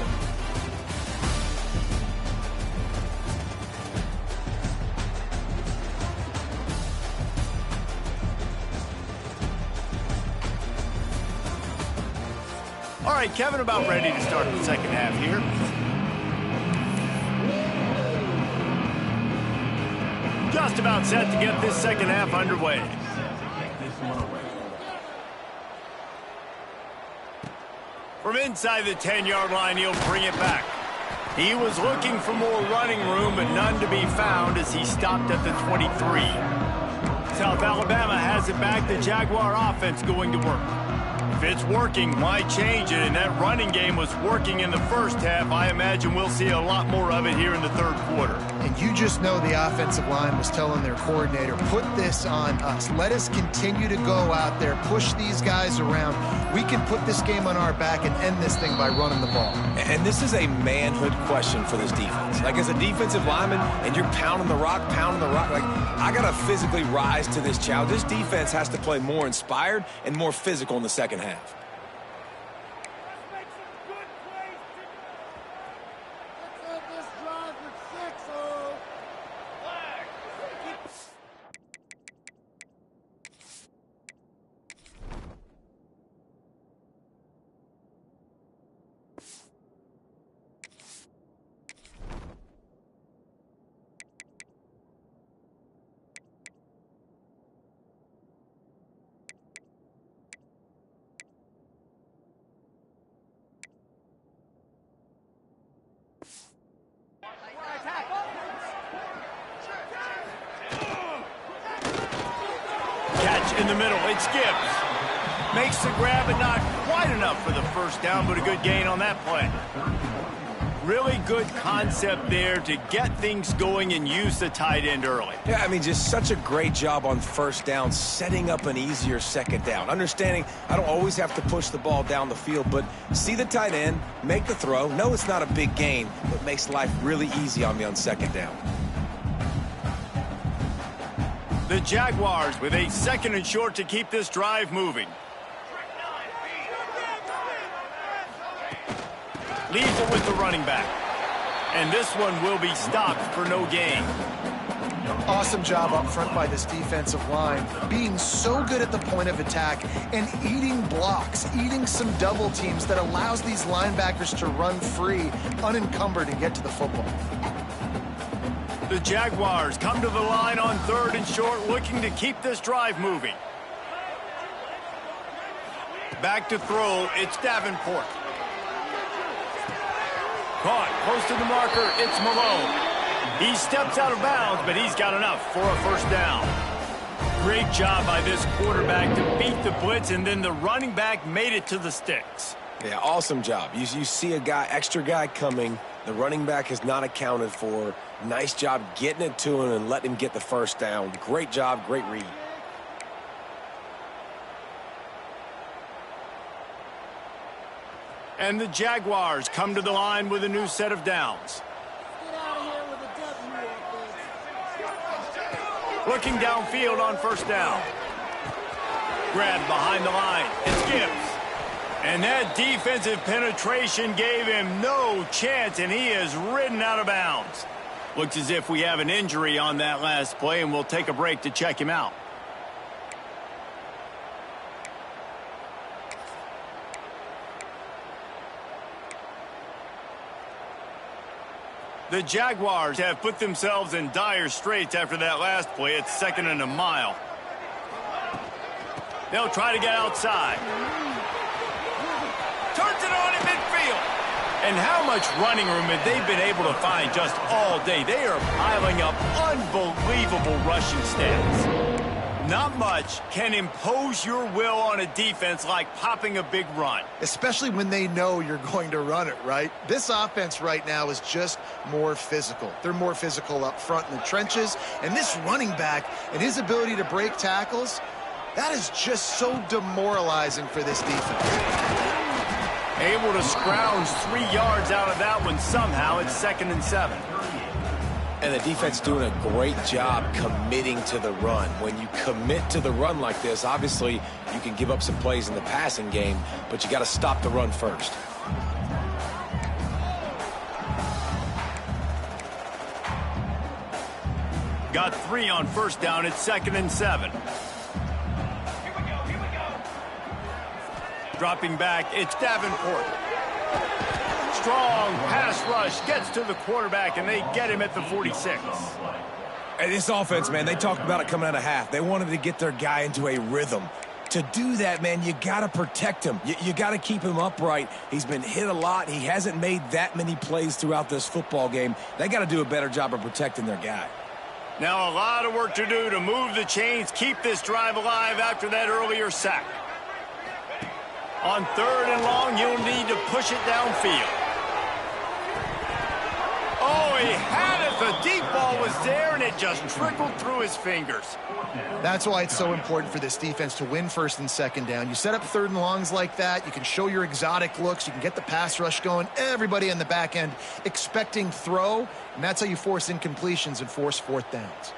All right, Kevin, about ready to start the second half here. Just about set to get this second half underway. From inside the 10-yard line, he'll bring it back. He was looking for more running room, but none to be found as he stopped at the 23. South Alabama has it back. The Jaguar offense going to work. If it's working, why change it? And that running game was working in the first half. I imagine we'll see a lot more of it here in the third quarter. And you just know the offensive line was telling their coordinator, put this on us. Let us continue to go out there, push these guys around. We can put this game on our back and end this thing by running the ball. And this is a manhood question for this defense. Like, as a defensive lineman, and you're pounding the rock, like, I got to physically rise to this challenge. This defense has to play more inspired and more physical in the second half. Catch in the middle. It's Gibbs. Makes the grab, but not quite enough for the first down, but a good gain on that play. Really good concept there to get things going and use the tight end early. Yeah, I mean, just such a great job on first down, setting up an easier second down. Understanding I don't always have to push the ball down the field, but see the tight end, make the throw. No, it's not a big gain, but makes life really easy on me on second down. The Jaguars with a 2nd and short to keep this drive moving. Leads it with the running back. And this one will be stopped for no gain. Awesome job up front by this defensive line, being so good at the point of attack and eating blocks, eating some double teams that allows these linebackers to run free, unencumbered, and get to the football. The Jaguars come to the line on 3rd and short, looking to keep this drive moving. Back to throw, it's Davenport. Caught close to the marker, it's Monroe. He steps out of bounds, but he's got enough for a first down. Great job by this quarterback to beat the blitz, and then the running back made it to the sticks. Yeah, awesome job. You see a extra guy coming. The running back is not accounted for. Nice job getting it to him and letting him get the first down. Great job, great read. And the Jaguars come to the line with a new set of downs. Looking downfield on first down. Grabbed behind the line. It's Gibbs. And that defensive penetration gave him no chance, and he is ridden out of bounds. Looks as if we have an injury on that last play, and we'll take a break to check him out. The Jaguars have put themselves in dire straits after that last play. It's 2nd and a mile. They'll try to get outside. Turns it on in midfield. And how much running room have they been able to find just all day? They are piling up unbelievable rushing stats. Not much can impose your will on a defense like popping a big run. Especially when they know you're going to run it, right? This offense right now is just more physical. They're more physical up front in the trenches. And this running back and his ability to break tackles, that is just so demoralizing for this defense. Able to scrounge 3 yards out of that one somehow. It's 2nd and 7. And the defense doing a great job committing to the run. When you commit to the run like this, obviously you can give up some plays in the passing game, but you got to stop the run first. Got 3 on first down. It's 2nd and 7. Dropping back, it's Davenport. Strong pass rush, gets to the quarterback, and they get him at the 46. And this offense, man, they talked about it coming out of half. They wanted to get their guy into a rhythm. To do that, man, you got to protect him. You got to keep him upright. He's been hit a lot. He hasn't made that many plays throughout this football game. They got to do a better job of protecting their guy. Now a lot of work to do to move the chains, keep this drive alive after that earlier sack. On 3rd and long, you'll need to push it downfield. Oh, he had it. The deep ball was there, and it just trickled through his fingers. That's why it's so important for this defense to win 1st and 2nd down. You set up 3rd and longs like that. You can show your exotic looks. You can get the pass rush going. Everybody on the back end expecting throw, and that's how you force incompletions and force 4th downs.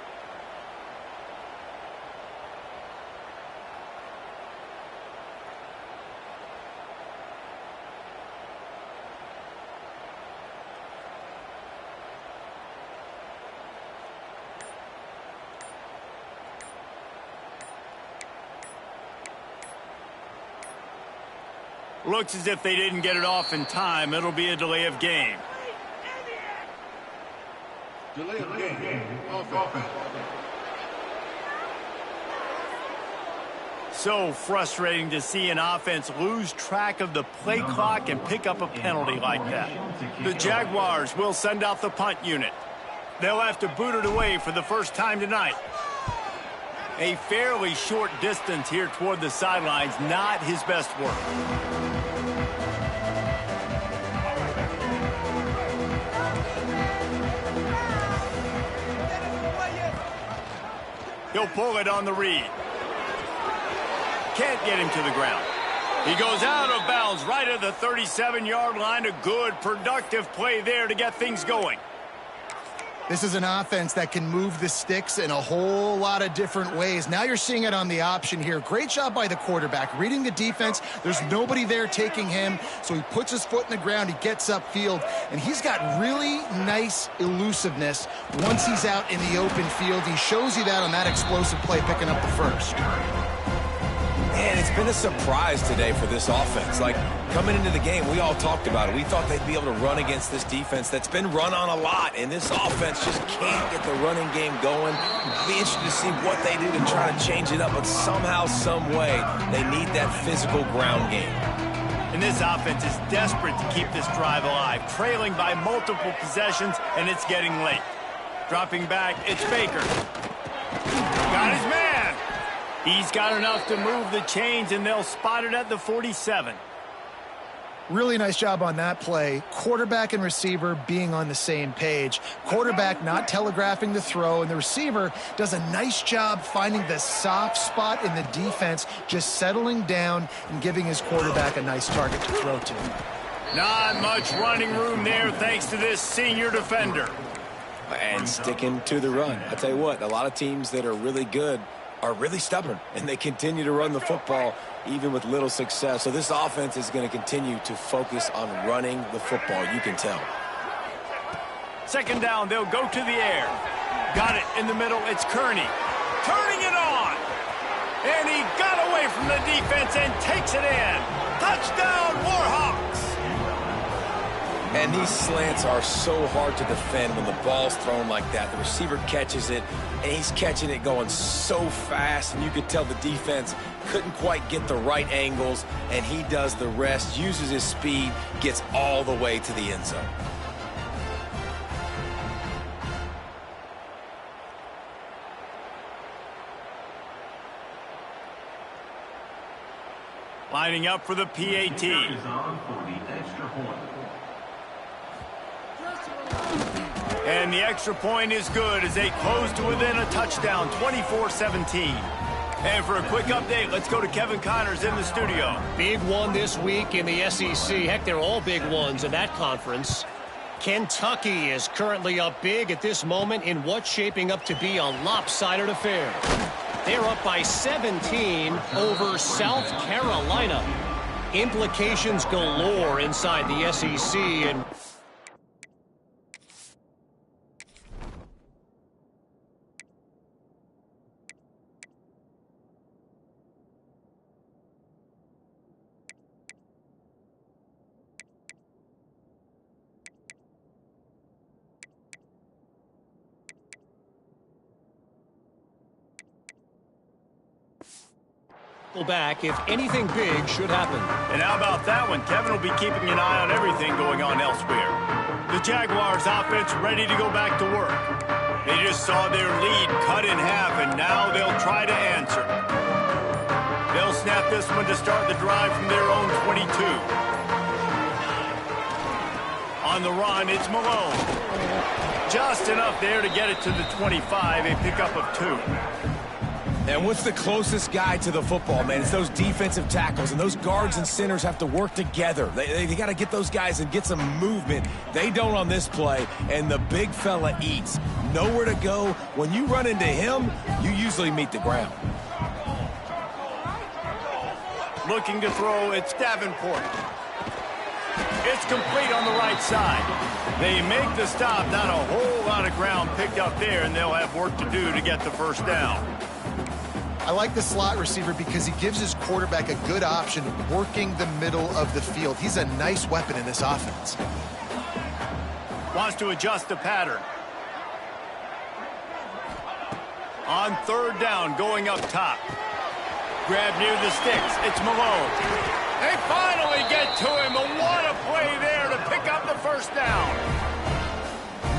Looks as if they didn't get it off in time. It'll be a delay of game. Delay of game. Offense. So frustrating to see an offense lose track of the play clock and pick up a penalty like that. The Jaguars will send out the punt unit. They'll have to boot it away for the first time tonight. A fairly short distance here toward the sidelines, not his best work. He'll pull it on the read. Can't get him to the ground. He goes out of bounds right at the 37-yard line. A good, productive play there to get things going. This is an offense that can move the sticks in a whole lot of different ways. Now you're seeing it on the option here. Great job by the quarterback. Reading the defense, there's nobody there taking him, so he puts his foot in the ground, he gets upfield, and he's got really nice elusiveness once he's out in the open field. He shows you that on that explosive play, picking up the first. Man, it's been a surprise today for this offense. Like, coming into the game, we all talked about it. We thought they'd be able to run against this defense that's been run on a lot, and this offense just can't get the running game going. I'll be interested to see what they do to try to change it up, but somehow, some way, they need that physical ground game. And this offense is desperate to keep this drive alive, trailing by multiple possessions, and it's getting late. Dropping back, it's Baker. Got his man. He's got enough to move the chains, and they'll spot it at the 47. Really nice job on that play. Quarterback and receiver being on the same page. Quarterback not telegraphing the throw, and the receiver does a nice job finding the soft spot in the defense, just settling down and giving his quarterback a nice target to throw to. Not much running room there thanks to this senior defender. And sticking to the run. I tell you what, a lot of teams that are really good are really stubborn, and they continue to run the football even with little success. So this offense is going to continue to focus on running the football. You can tell. Second down, they'll go to the air. Got it in the middle. It's Kearney. Turning it on. And he got away from the defense and takes it in. Touchdown, Warhawks. And these slants are so hard to defend when the ball's thrown like that. The receiver catches it, and he's catching it going so fast, and you could tell the defense couldn't quite get the right angles, and he does the rest, uses his speed, gets all the way to the end zone. Lining up for the PAT. And the extra point is good as they close to within a touchdown, 24-17. And for a quick update, let's go to Kevin Connors in the studio. Big one this week in the SEC. Heck, they're all big ones in that conference. Kentucky is currently up big at this moment in what's shaping up to be a lopsided affair. They're up by 17 over South Carolina. Implications galore inside the SEC, and back if anything big should happen. And how about that one? Kevin will be keeping an eye on everything going on elsewhere. The Jaguars offense ready to go back to work. They just saw their lead cut in half, and now they'll try to answer. They'll snap this one to start the drive from their own 22. On the run, it's Monroe. Just enough there to get it to the 25, a pickup of 2. And what's the closest guy to the football, man? It's those defensive tackles, and those guards and centers have to work together. They got to get those guys and get some movement. They don't on this play, and the big fella eats. Nowhere to go. When you run into him, you usually meet the ground. Looking to throw, it's Davenport. It's complete on the right side. They make the stop, not a whole lot of ground picked up there, and they'll have work to do to get the first down. I like the slot receiver because he gives his quarterback a good option working the middle of the field. He's a nice weapon in this offense. Wants to adjust the pattern. On third down, going up top. Grab near the sticks. It's Monroe. They finally get to him. And what a play there to pick up the first down.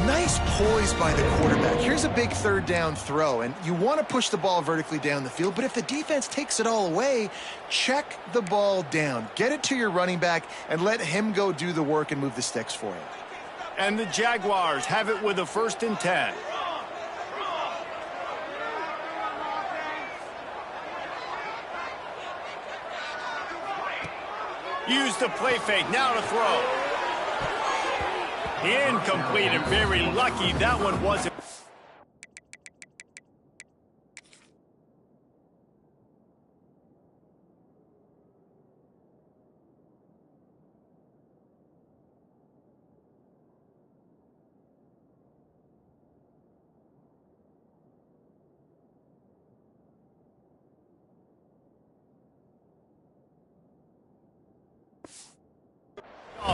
Nice poise by the quarterback. Here's a big third down throw, and you want to push the ball vertically down the field, but if the defense takes it all away, check the ball down. Get it to your running back and let him go do the work and move the sticks for you. And the Jaguars have it with a 1st and 10. Use the play fake, now to throw. Incomplete, and very lucky that one wasn't.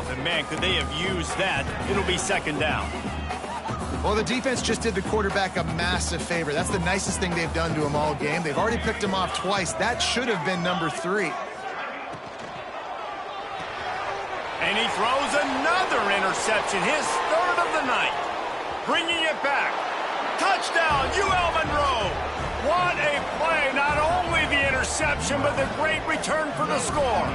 And man, could they have used that? It'll be 2nd down. Well, the defense just did the quarterback a massive favor. That's the nicest thing they've done to him all game. They've already picked him off twice. That should have been number 3. And he throws another interception, his 3rd of the night. Bringing it back. Touchdown, UL Monroe. What a play. Not only the interception, but the great return for the score.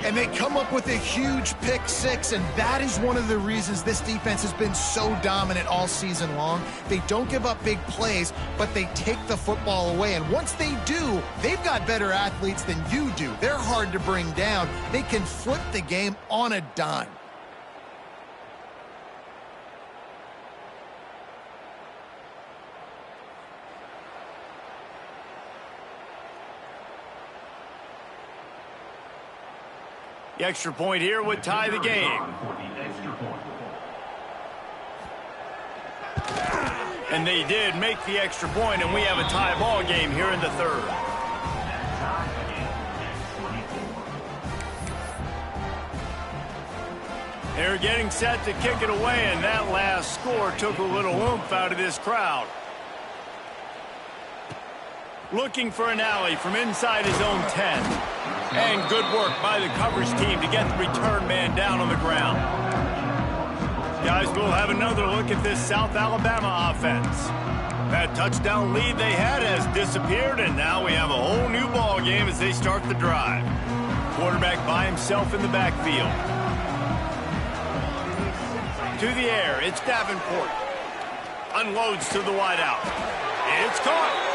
And they come up with a huge pick 6, and that is one of the reasons this defense has been so dominant all season long. They don't give up big plays, but they take the football away. And once they do, they've got better athletes than you do. They're hard to bring down. They can flip the game on a dime. The extra point here would tie the game. And they did make the extra point, and we have a tie ball game here in the 3rd. They're getting set to kick it away, and that last score took a little oomph out of this crowd. Looking for an alley from inside his own 10. And good work by the coverage team to get the return man down on the ground. Guys, we'll have another look at this South Alabama offense. That touchdown lead they had has disappeared, and now we have a whole new ball game as they start the drive. Quarterback by himself in the backfield. To the air, it's Davenport. Unloads to the wideout. It's caught.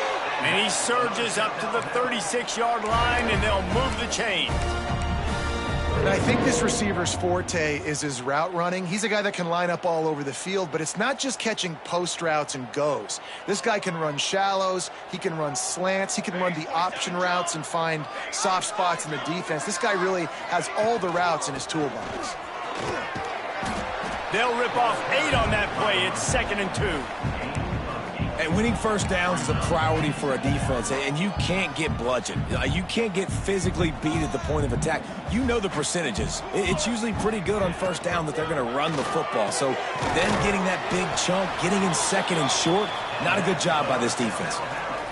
And he surges up to the 36-yard line, and they'll move the chain. And I think this receiver's forte is his route running. He's a guy that can line up all over the field, but it's not just catching post routes and goes. This guy can run shallows, he can run slants, he can run the option routes and find soft spots in the defense. This guy really has all the routes in his toolbox. They'll rip off 8 on that play. It's 2nd and 2. And winning 1st downs is a priority for a defense, and you can't get bludgeoned. You can't get physically beat at the point of attack. You know the percentages. It's usually pretty good on 1st down that they're going to run the football. So then getting that big chunk, getting in 2nd and short, not a good job by this defense.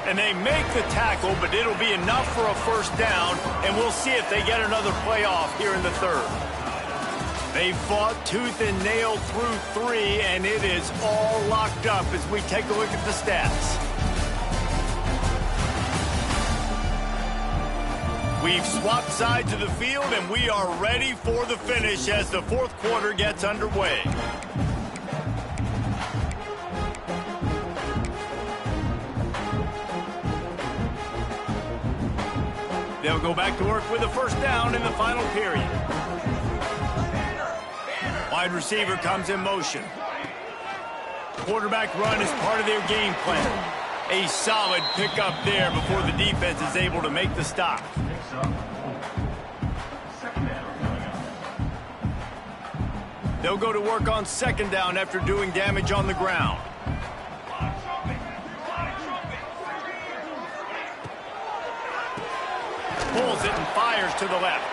And they make the tackle, but it'll be enough for a 1st down, and we'll see if they get another play off here in the 3rd. They fought tooth and nail through 3, and it is all locked up as we take a look at the stats. We've swapped sides of the field, and we are ready for the finish as the 4th quarter gets underway. They'll go back to work with a 1st down in the final period. Wide receiver comes in motion. Quarterback run is part of their game plan. A solid pickup there before the defense is able to make the stop. They'll go to work on 2nd down after doing damage on the ground. Pulls it and fires to the left.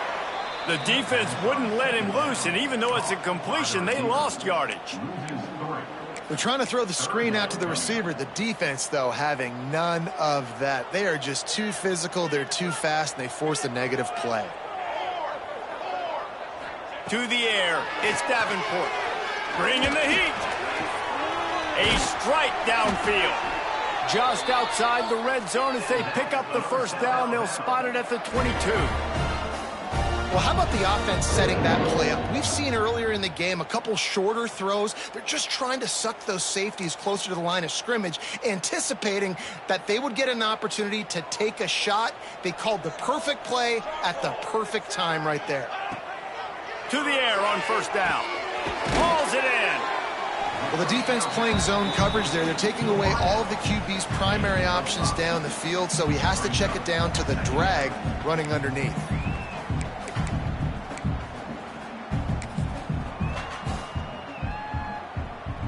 The defense wouldn't let him loose, and even though it's a completion, they lost yardage. They're trying to throw the screen out to the receiver. The defense, though, having none of that. They are just too physical, they're too fast, and they force a negative play. To the air, it's Davenport. Bringing the heat. A strike downfield. Just outside the red zone as they pick up the first down. They'll spot it at the 22. Well, how about the offense setting that play up? We've seen earlier in the game a couple shorter throws. They're just trying to suck those safeties closer to the line of scrimmage, anticipating that they would get an opportunity to take a shot. They called the perfect play at the perfect time right there. To the air on first down. Hauls it in. Well, the defense playing zone coverage there. They're taking away all of the QB's primary options down the field, so he has to check it down to the drag running underneath.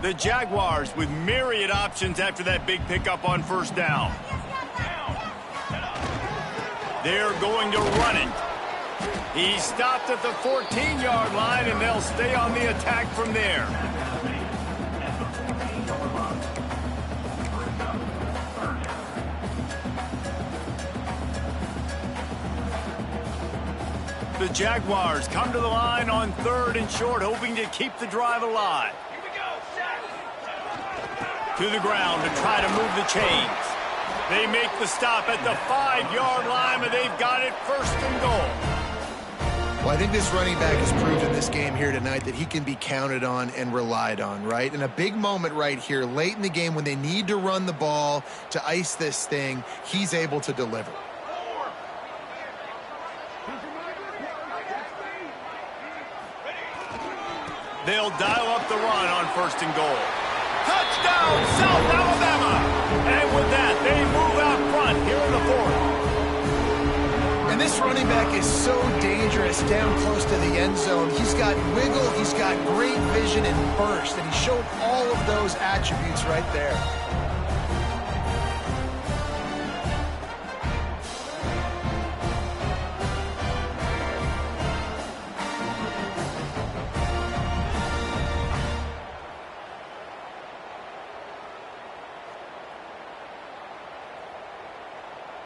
The Jaguars with myriad options after that big pickup on first down. They're going to run it. He stopped at the 14-yard line, and they'll stay on the attack from there. The Jaguars come to the line on 3rd and short, hoping to keep the drive alive. To the ground to try to move the chains. They make the stop at the 5-yard line, but they've got it 1st and goal. Well, I think this running back has proved in this game here tonight that he can be counted on and relied on, right? And a big moment right here, late in the game when they need to run the ball to ice this thing, he's able to deliver. They'll dial up the run on 1st and goal. Touchdown, South Alabama! And with that, they move out front here in the 4th. And this running back is so dangerous down close to the end zone. He's got wiggle, he's got great vision and burst, and he showed all of those attributes right there.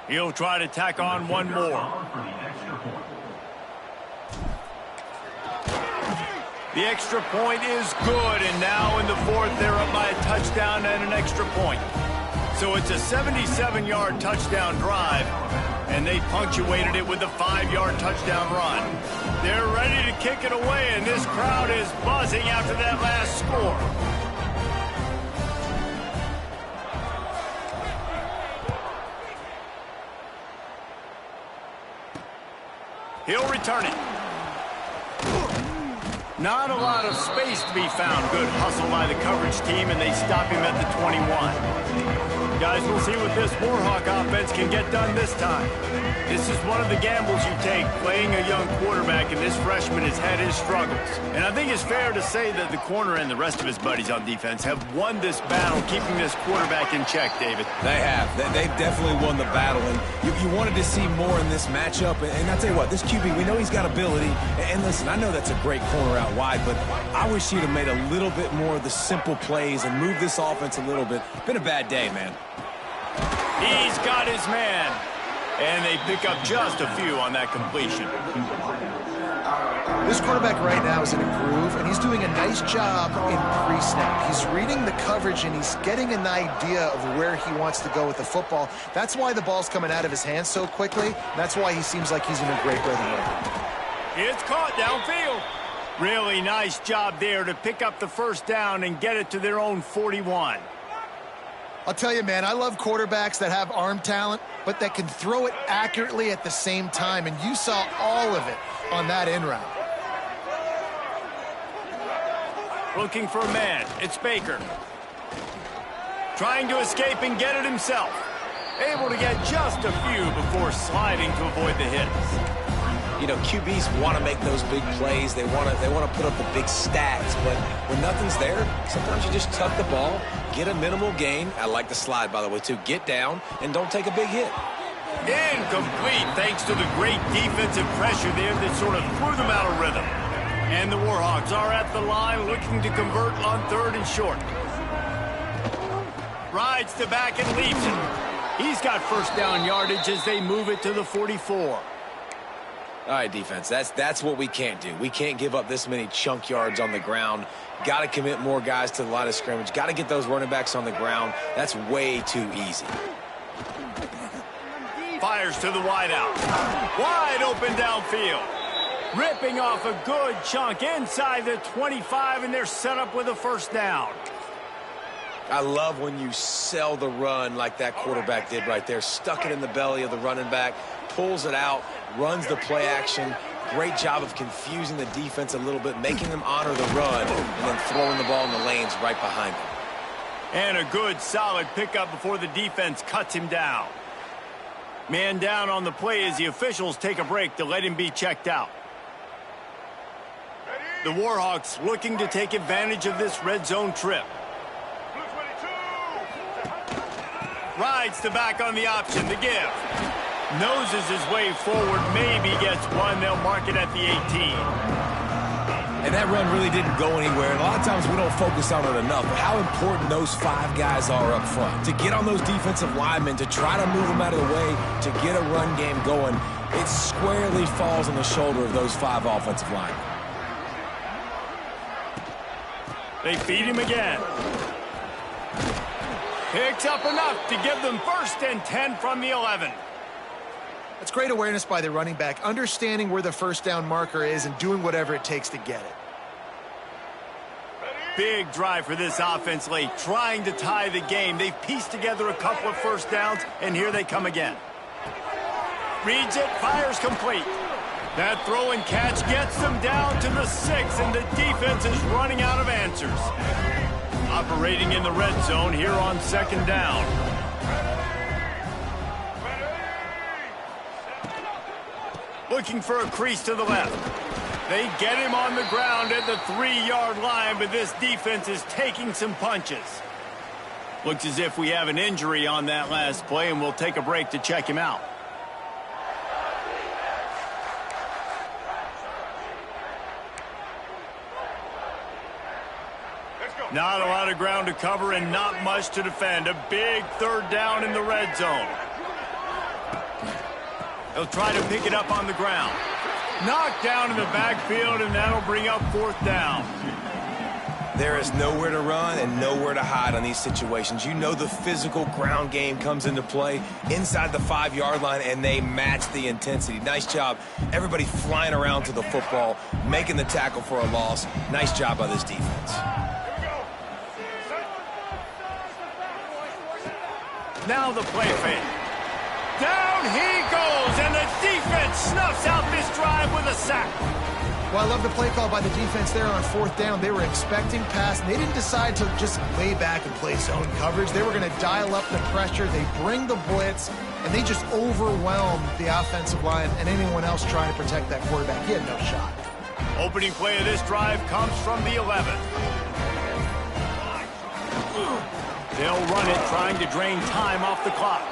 He'll try to tack on one more. The extra point is good, and now in the 4th, they're up by a touchdown and an extra point. So it's a 77-yard touchdown drive, and they punctuated it with a 5-yard touchdown run. They're ready to kick it away, and this crowd is buzzing after that last score. He'll return it. Not a lot of space to be found. Good hustle by the coverage team, and they stop him at the 21. Guys, we'll see what this Warhawk offense can get done this time. This is one of the gambles you take, playing a young quarterback, and this freshman has had his struggles. And I think it's fair to say that the corner and the rest of his buddies on defense have won this battle, keeping this quarterback in check, David. They have. They've definitely won the battle, and you wanted to see more in this matchup. And I'll tell you what, this QB, we know he's got ability. And listen, I know that's a great corner out wide, but I wish he'd have made a little bit more of the simple plays and moved this offense a little bit. Been a bad day, man. He's got his man. And they pick up just a few on that completion. This quarterback right now is in a groove, and he's doing a nice job in pre-snap. He's reading the coverage, and he's getting an idea of where he wants to go with the football. That's why the ball's coming out of his hands so quickly. That's why he seems like he's in a great rhythm right now. It's caught downfield. Really nice job there to pick up the first down and get it to their own 41. I'll tell you, man, I love quarterbacks that have arm talent, but that can throw it accurately at the same time, and you saw all of it on that in route. Looking for a man. It's Baker. Trying to escape and get it himself. Able to get just a few before sliding to avoid the hits. You know, QBs want to make those big plays. They want to put up the big stats. But when nothing's there, sometimes you just tuck the ball, get a minimal gain. I like the slide, by the way, too. Get down and don't take a big hit. Incomplete, thanks to the great defensive pressure there that sort of threw them out of rhythm. And the Warhawks are at the line looking to convert on 3rd and short. Rides to back and leaves it. He's got first down yardage as they move it to the 44. All right, defense, that's what we can't do. We can't give up this many chunk yards on the ground. Got to commit more guys to the line of scrimmage. Got to get those running backs on the ground. That's way too easy. Fires to the wideout. Wide open downfield. Ripping off a good chunk inside the 25, and they're set up with a first down. I love when you sell the run like that quarterback did right there. Stuck it in the belly of the running back, pulls it out, runs the play action. Great job of confusing the defense a little bit, making them honor the run, and then throwing the ball in the lanes right behind them. And a good, solid pickup before the defense cuts him down. Man down on the play as the officials take a break to let him be checked out. The Warhawks looking to take advantage of this red zone trip. Rides the back on the option, the give. Noses his way forward, maybe gets one. They'll mark it at the 18. And that run really didn't go anywhere. And a lot of times we don't focus on it enough, but how important those 5 guys are up front. To get on those defensive linemen, to try to move them out of the way, to get a run game going, it squarely falls on the shoulder of those 5 offensive linemen. They feed him again. Picks up enough to give them 1st and 10 from the 11. That's great awareness by the running back, understanding where the first down marker is and doing whatever it takes to get it. Big drive for this offense late, trying to tie the game. They've pieced together a couple of first downs, and here they come again. Reads it, fires complete. That throw and catch gets them down to the 6, and the defense is running out of answers. Operating in the red zone here on 2nd down. Looking for a crease to the left. They get him on the ground at the 3-yard line, but this defense is taking some punches. Looks as if we have an injury on that last play, and we'll take a break to check him out. Not a lot of ground to cover and not much to defend. A big 3rd down in the red zone. They'll try to pick it up on the ground. Knocked down in the backfield, and that'll bring up 4th down. There is nowhere to run and nowhere to hide on these situations. You know the physical ground game comes into play inside the 5-yard line, and they match the intensity. Nice job. Everybody flying around to the football, making the tackle for a loss. Nice job by this defense. Now the play fake. Down he goes, and the defense snuffs out this drive with a sack. Well, I love the play call by the defense there on 4th down. They were expecting pass, and they didn't decide to just lay back and play zone coverage. They were going to dial up the pressure. They bring the blitz, and they just overwhelmed the offensive line and anyone else trying to protect that quarterback. He had no shot. Opening play of this drive comes from the 11. They'll run it, trying to drain time off the clock.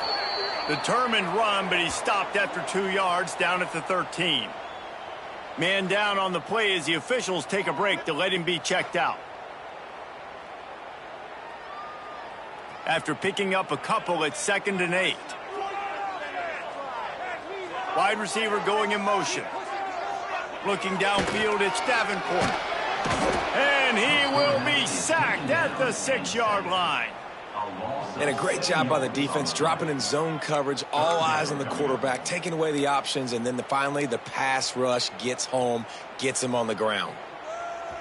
Determined run, but he stopped after 2 yards down at the 13. Man down on the play as the officials take a break to let him be checked out. After picking up a couple, it's 2nd and 8. Wide receiver going in motion. Looking downfield, it's Davenport. And he will be sacked at the 6-yard line. And a great job by the defense, dropping in zone coverage, all eyes on the quarterback, taking away the options, and then finally the pass rush gets home, gets him on the ground.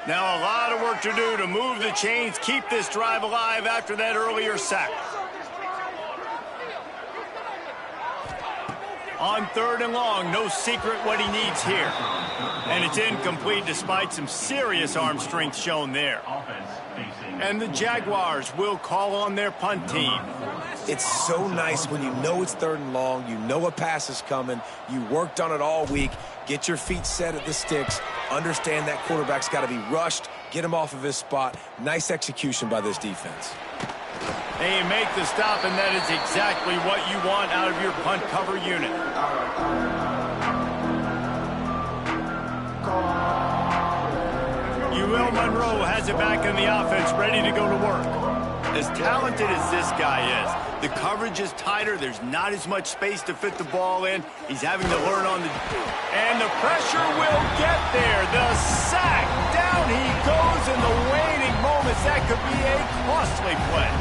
Now a lot of work to do to move the chains, keep this drive alive after that earlier sack. On 3rd and long, no secret what he needs here. And it's incomplete despite some serious arm strength shown there. And the Jaguars will call on their punt team. It's so nice when you know it's 3rd and long, you know a pass is coming, you worked on it all week, get your feet set at the sticks, understand that quarterback's got to be rushed, get him off of his spot. Nice execution by this defense. They make the stop, and that is exactly what you want out of your punt cover unit. UL Monroe has it back in the offense, ready to go to work. As talented as this guy is, the coverage is tighter. There's not as much space to fit the ball in. He's having to learn on the... And the pressure will get there. The sack. Down he goes in the waning moments. That could be a costly play.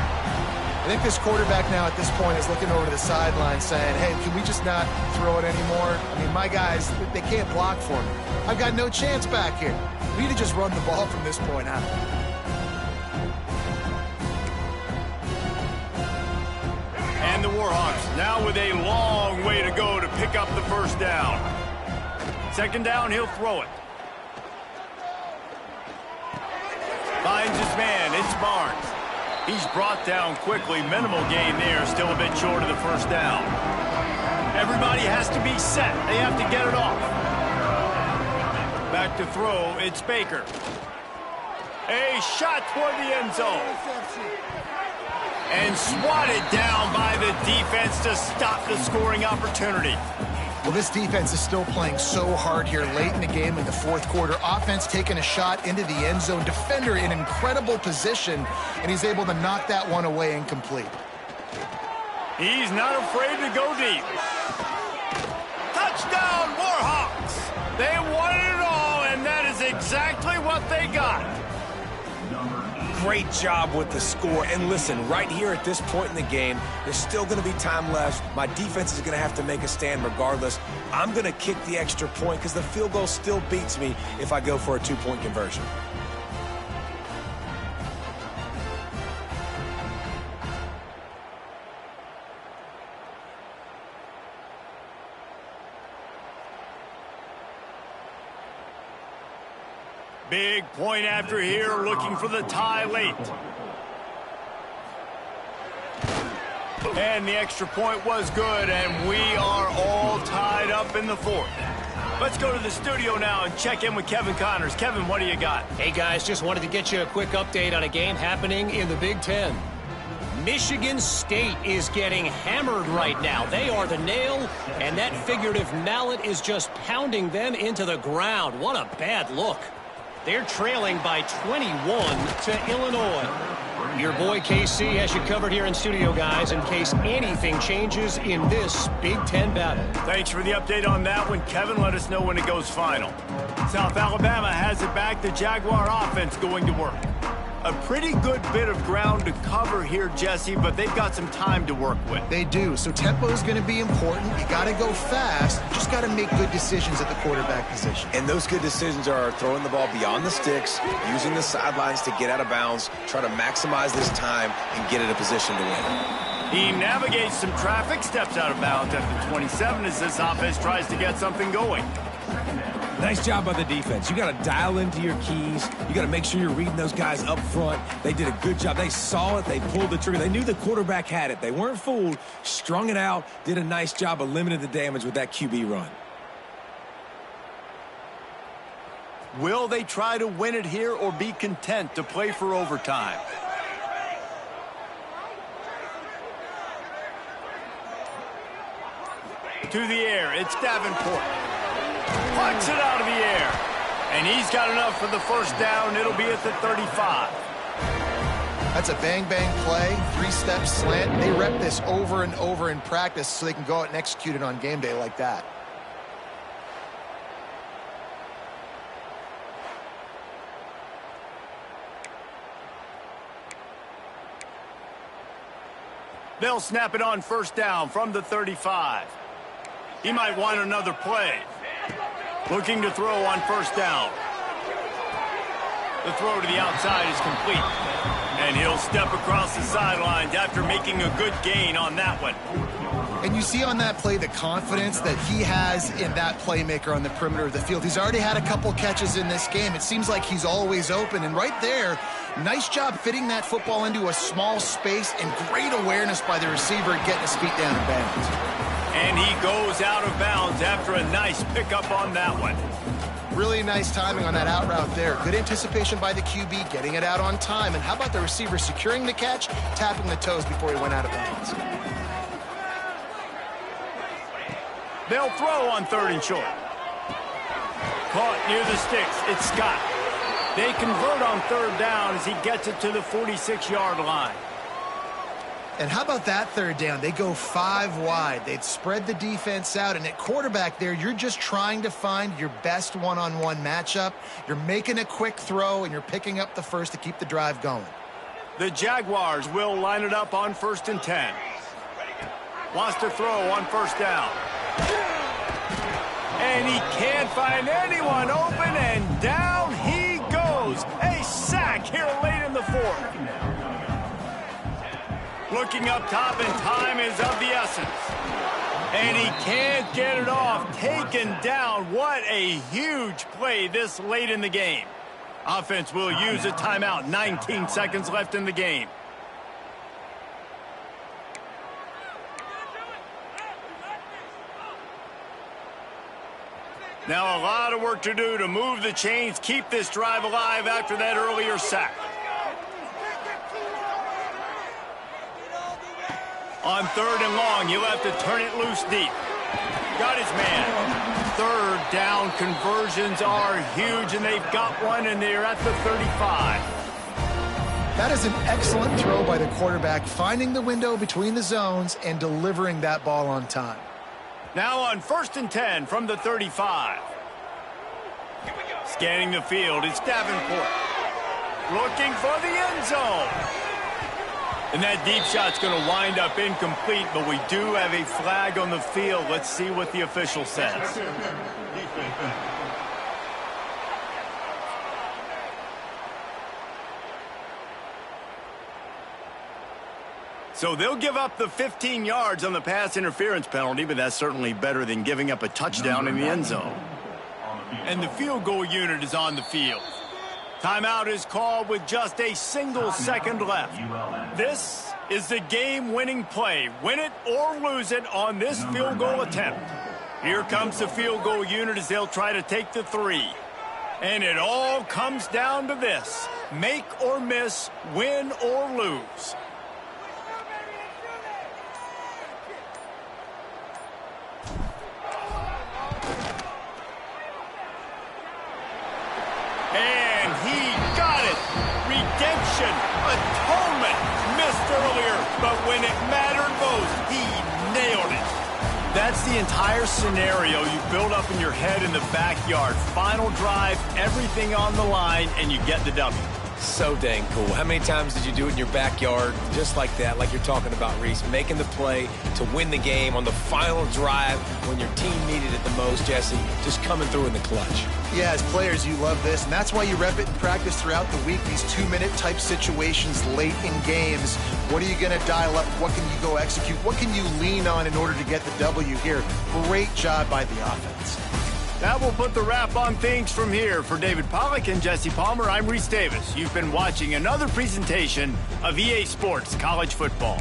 I think this quarterback now at this point is looking over to the sideline saying, hey, can we just not throw it anymore? I mean, my guys, they can't block for me. I've got no chance back here. We need to just run the ball from this point out. And the Warhawks now with a long way to go to pick up the first down. Second down, he'll throw it. Finds his man, it's Barnes. He's brought down quickly. Minimal gain there, still a bit short of the first down. Everybody has to be set. They have to get it off. Back to throw, it's Baker. A shot toward the end zone. And swatted down by the defense to stop the scoring opportunity. Well, this defense is still playing so hard here late in the game in the fourth quarter. Offense taking a shot into the end zone. Defender in incredible position, and he's able to knock that one away incomplete. He's not afraid to go deep. Touchdown, Warhawks! They wanted it all, and that is exactly what they got. Great job with the score. And listen, right here at this point in the game, there's still going to be time left. My defense is going to have to make a stand regardless. I'm going to kick the extra point because the field goal still beats me if I go for a two-point conversion. Big point after here, looking for the tie late. And the extra point was good, and we are all tied up in the fourth. Let's go to the studio now and check in with Kevin Connors. Kevin, what do you got? Hey, guys, just wanted to get you a quick update on a game happening in the Big Ten. Michigan State is getting hammered right now. They are the nail, and that figurative mallet is just pounding them into the ground. What a bad look. They're trailing by 21 to Illinois. Your boy KC has you covered here in studio, guys, in case anything changes in this Big Ten battle. Thanks for the update on that one, Kevin. Let us know when it goes final. South Alabama has it back. The Jaguar offense going to work. A pretty good bit of ground to cover here, Jesse, but they've got some time to work with. They do, so tempo is going to be important. You got to go fast. Just got to make good decisions at the quarterback position. And those good decisions are throwing the ball beyond the sticks, using the sidelines to get out of bounds, try to maximize this time and get in a position to win. He navigates some traffic, steps out of bounds at the 27 as this offense tries to get something going. Nice job by the defense. You got to dial into your keys. You got to make sure you're reading those guys up front. They did a good job. They saw it. They pulled the trigger. They knew the quarterback had it. They weren't fooled. Strung it out. Did a nice job of limiting the damage with that QB run. Will they try to win it here or be content to play for overtime? To the air, it's Davenport. Plucks it out of the air. And he's got enough for the first down. It'll be at the 35. That's a bang-bang play, three-step slant. They rep this over and over in practice so they can go out and execute it on game day like that. They'll snap it on first down from the 35. He might want another play. Looking to throw on first down. The throw to the outside is complete. And he'll step across the sidelines after making a good gain on that one. And you see on that play the confidence that he has in that playmaker on the perimeter of the field. He's already had a couple catches in this game. It seems like he's always open. And right there, nice job fitting that football into a small space and great awareness by the receiver getting his feet down in bounds. And he goes out of bounds after a nice pickup on that one. Really nice timing on that out route there. Good anticipation by the QB, getting it out on time. And how about the receiver securing the catch, tapping the toes before he went out of bounds? They'll throw on third and short. Caught near the sticks. It's Scott. They convert on third down as he gets it to the 46-yard line. And how about that third down? They go 5 wide. They'd spread the defense out. And at quarterback there, you're just trying to find your best one-on-one matchup. You're making a quick throw, and you're picking up the first to keep the drive going. The Jaguars will line it up on 1st and 10. Wants to throw on 1st down. And he can't find anyone open, and down he goes. A sack here late in the 4th. Looking up top, and time is of the essence. And he can't get it off. Taken down. What a huge play this late in the game. Offense will use a timeout. 19 seconds left in the game. Now a lot of work to do to move the chains, keep this drive alive after that earlier sack. On 3rd and long, he'll have to turn it loose deep. Got his man. 3rd down conversions are huge, and they've got one, and they're at the 35. That is an excellent throw by the quarterback, finding the window between the zones and delivering that ball on time. Now on 1st and 10 from the 35. Scanning the field, it's Davenport. Looking for the end zone. And that deep shot's going to wind up incomplete, but we do have a flag on the field. Let's see what the official says. So they'll give up the 15 yards on the pass interference penalty, but that's certainly better than giving up a touchdown in the end zone. And the field goal unit is on the field. Timeout is called with just a single second left. This is the game-winning play. Win it or lose it on this field goal attempt. Here comes the field goal unit as they'll try to take the 3. And it all comes down to this. Make or miss, win or lose. And he got it. Redemption, atonement, missed earlier, but when it mattered most, he nailed it. That's the entire scenario you build up in your head in the backyard. Final drive, everything on the line, and you get the W. So dang cool. How many times did you do it in your backyard just like that, like you're talking about, Reese? Making the play to win the game on the final drive when your team needed it the most, Jesse. Just coming through in the clutch. Yeah, as players, you love this, and that's why you rep it in practice throughout the week, these 2-minute type situations late in games. What are you going to dial up? What can you go execute? What can you lean on in order to get the W here? Great job by the offense. That will put the wrap on things from here. For David Pollack and Jesse Palmer, I'm Reese Davis. You've been watching another presentation of EA Sports College Football.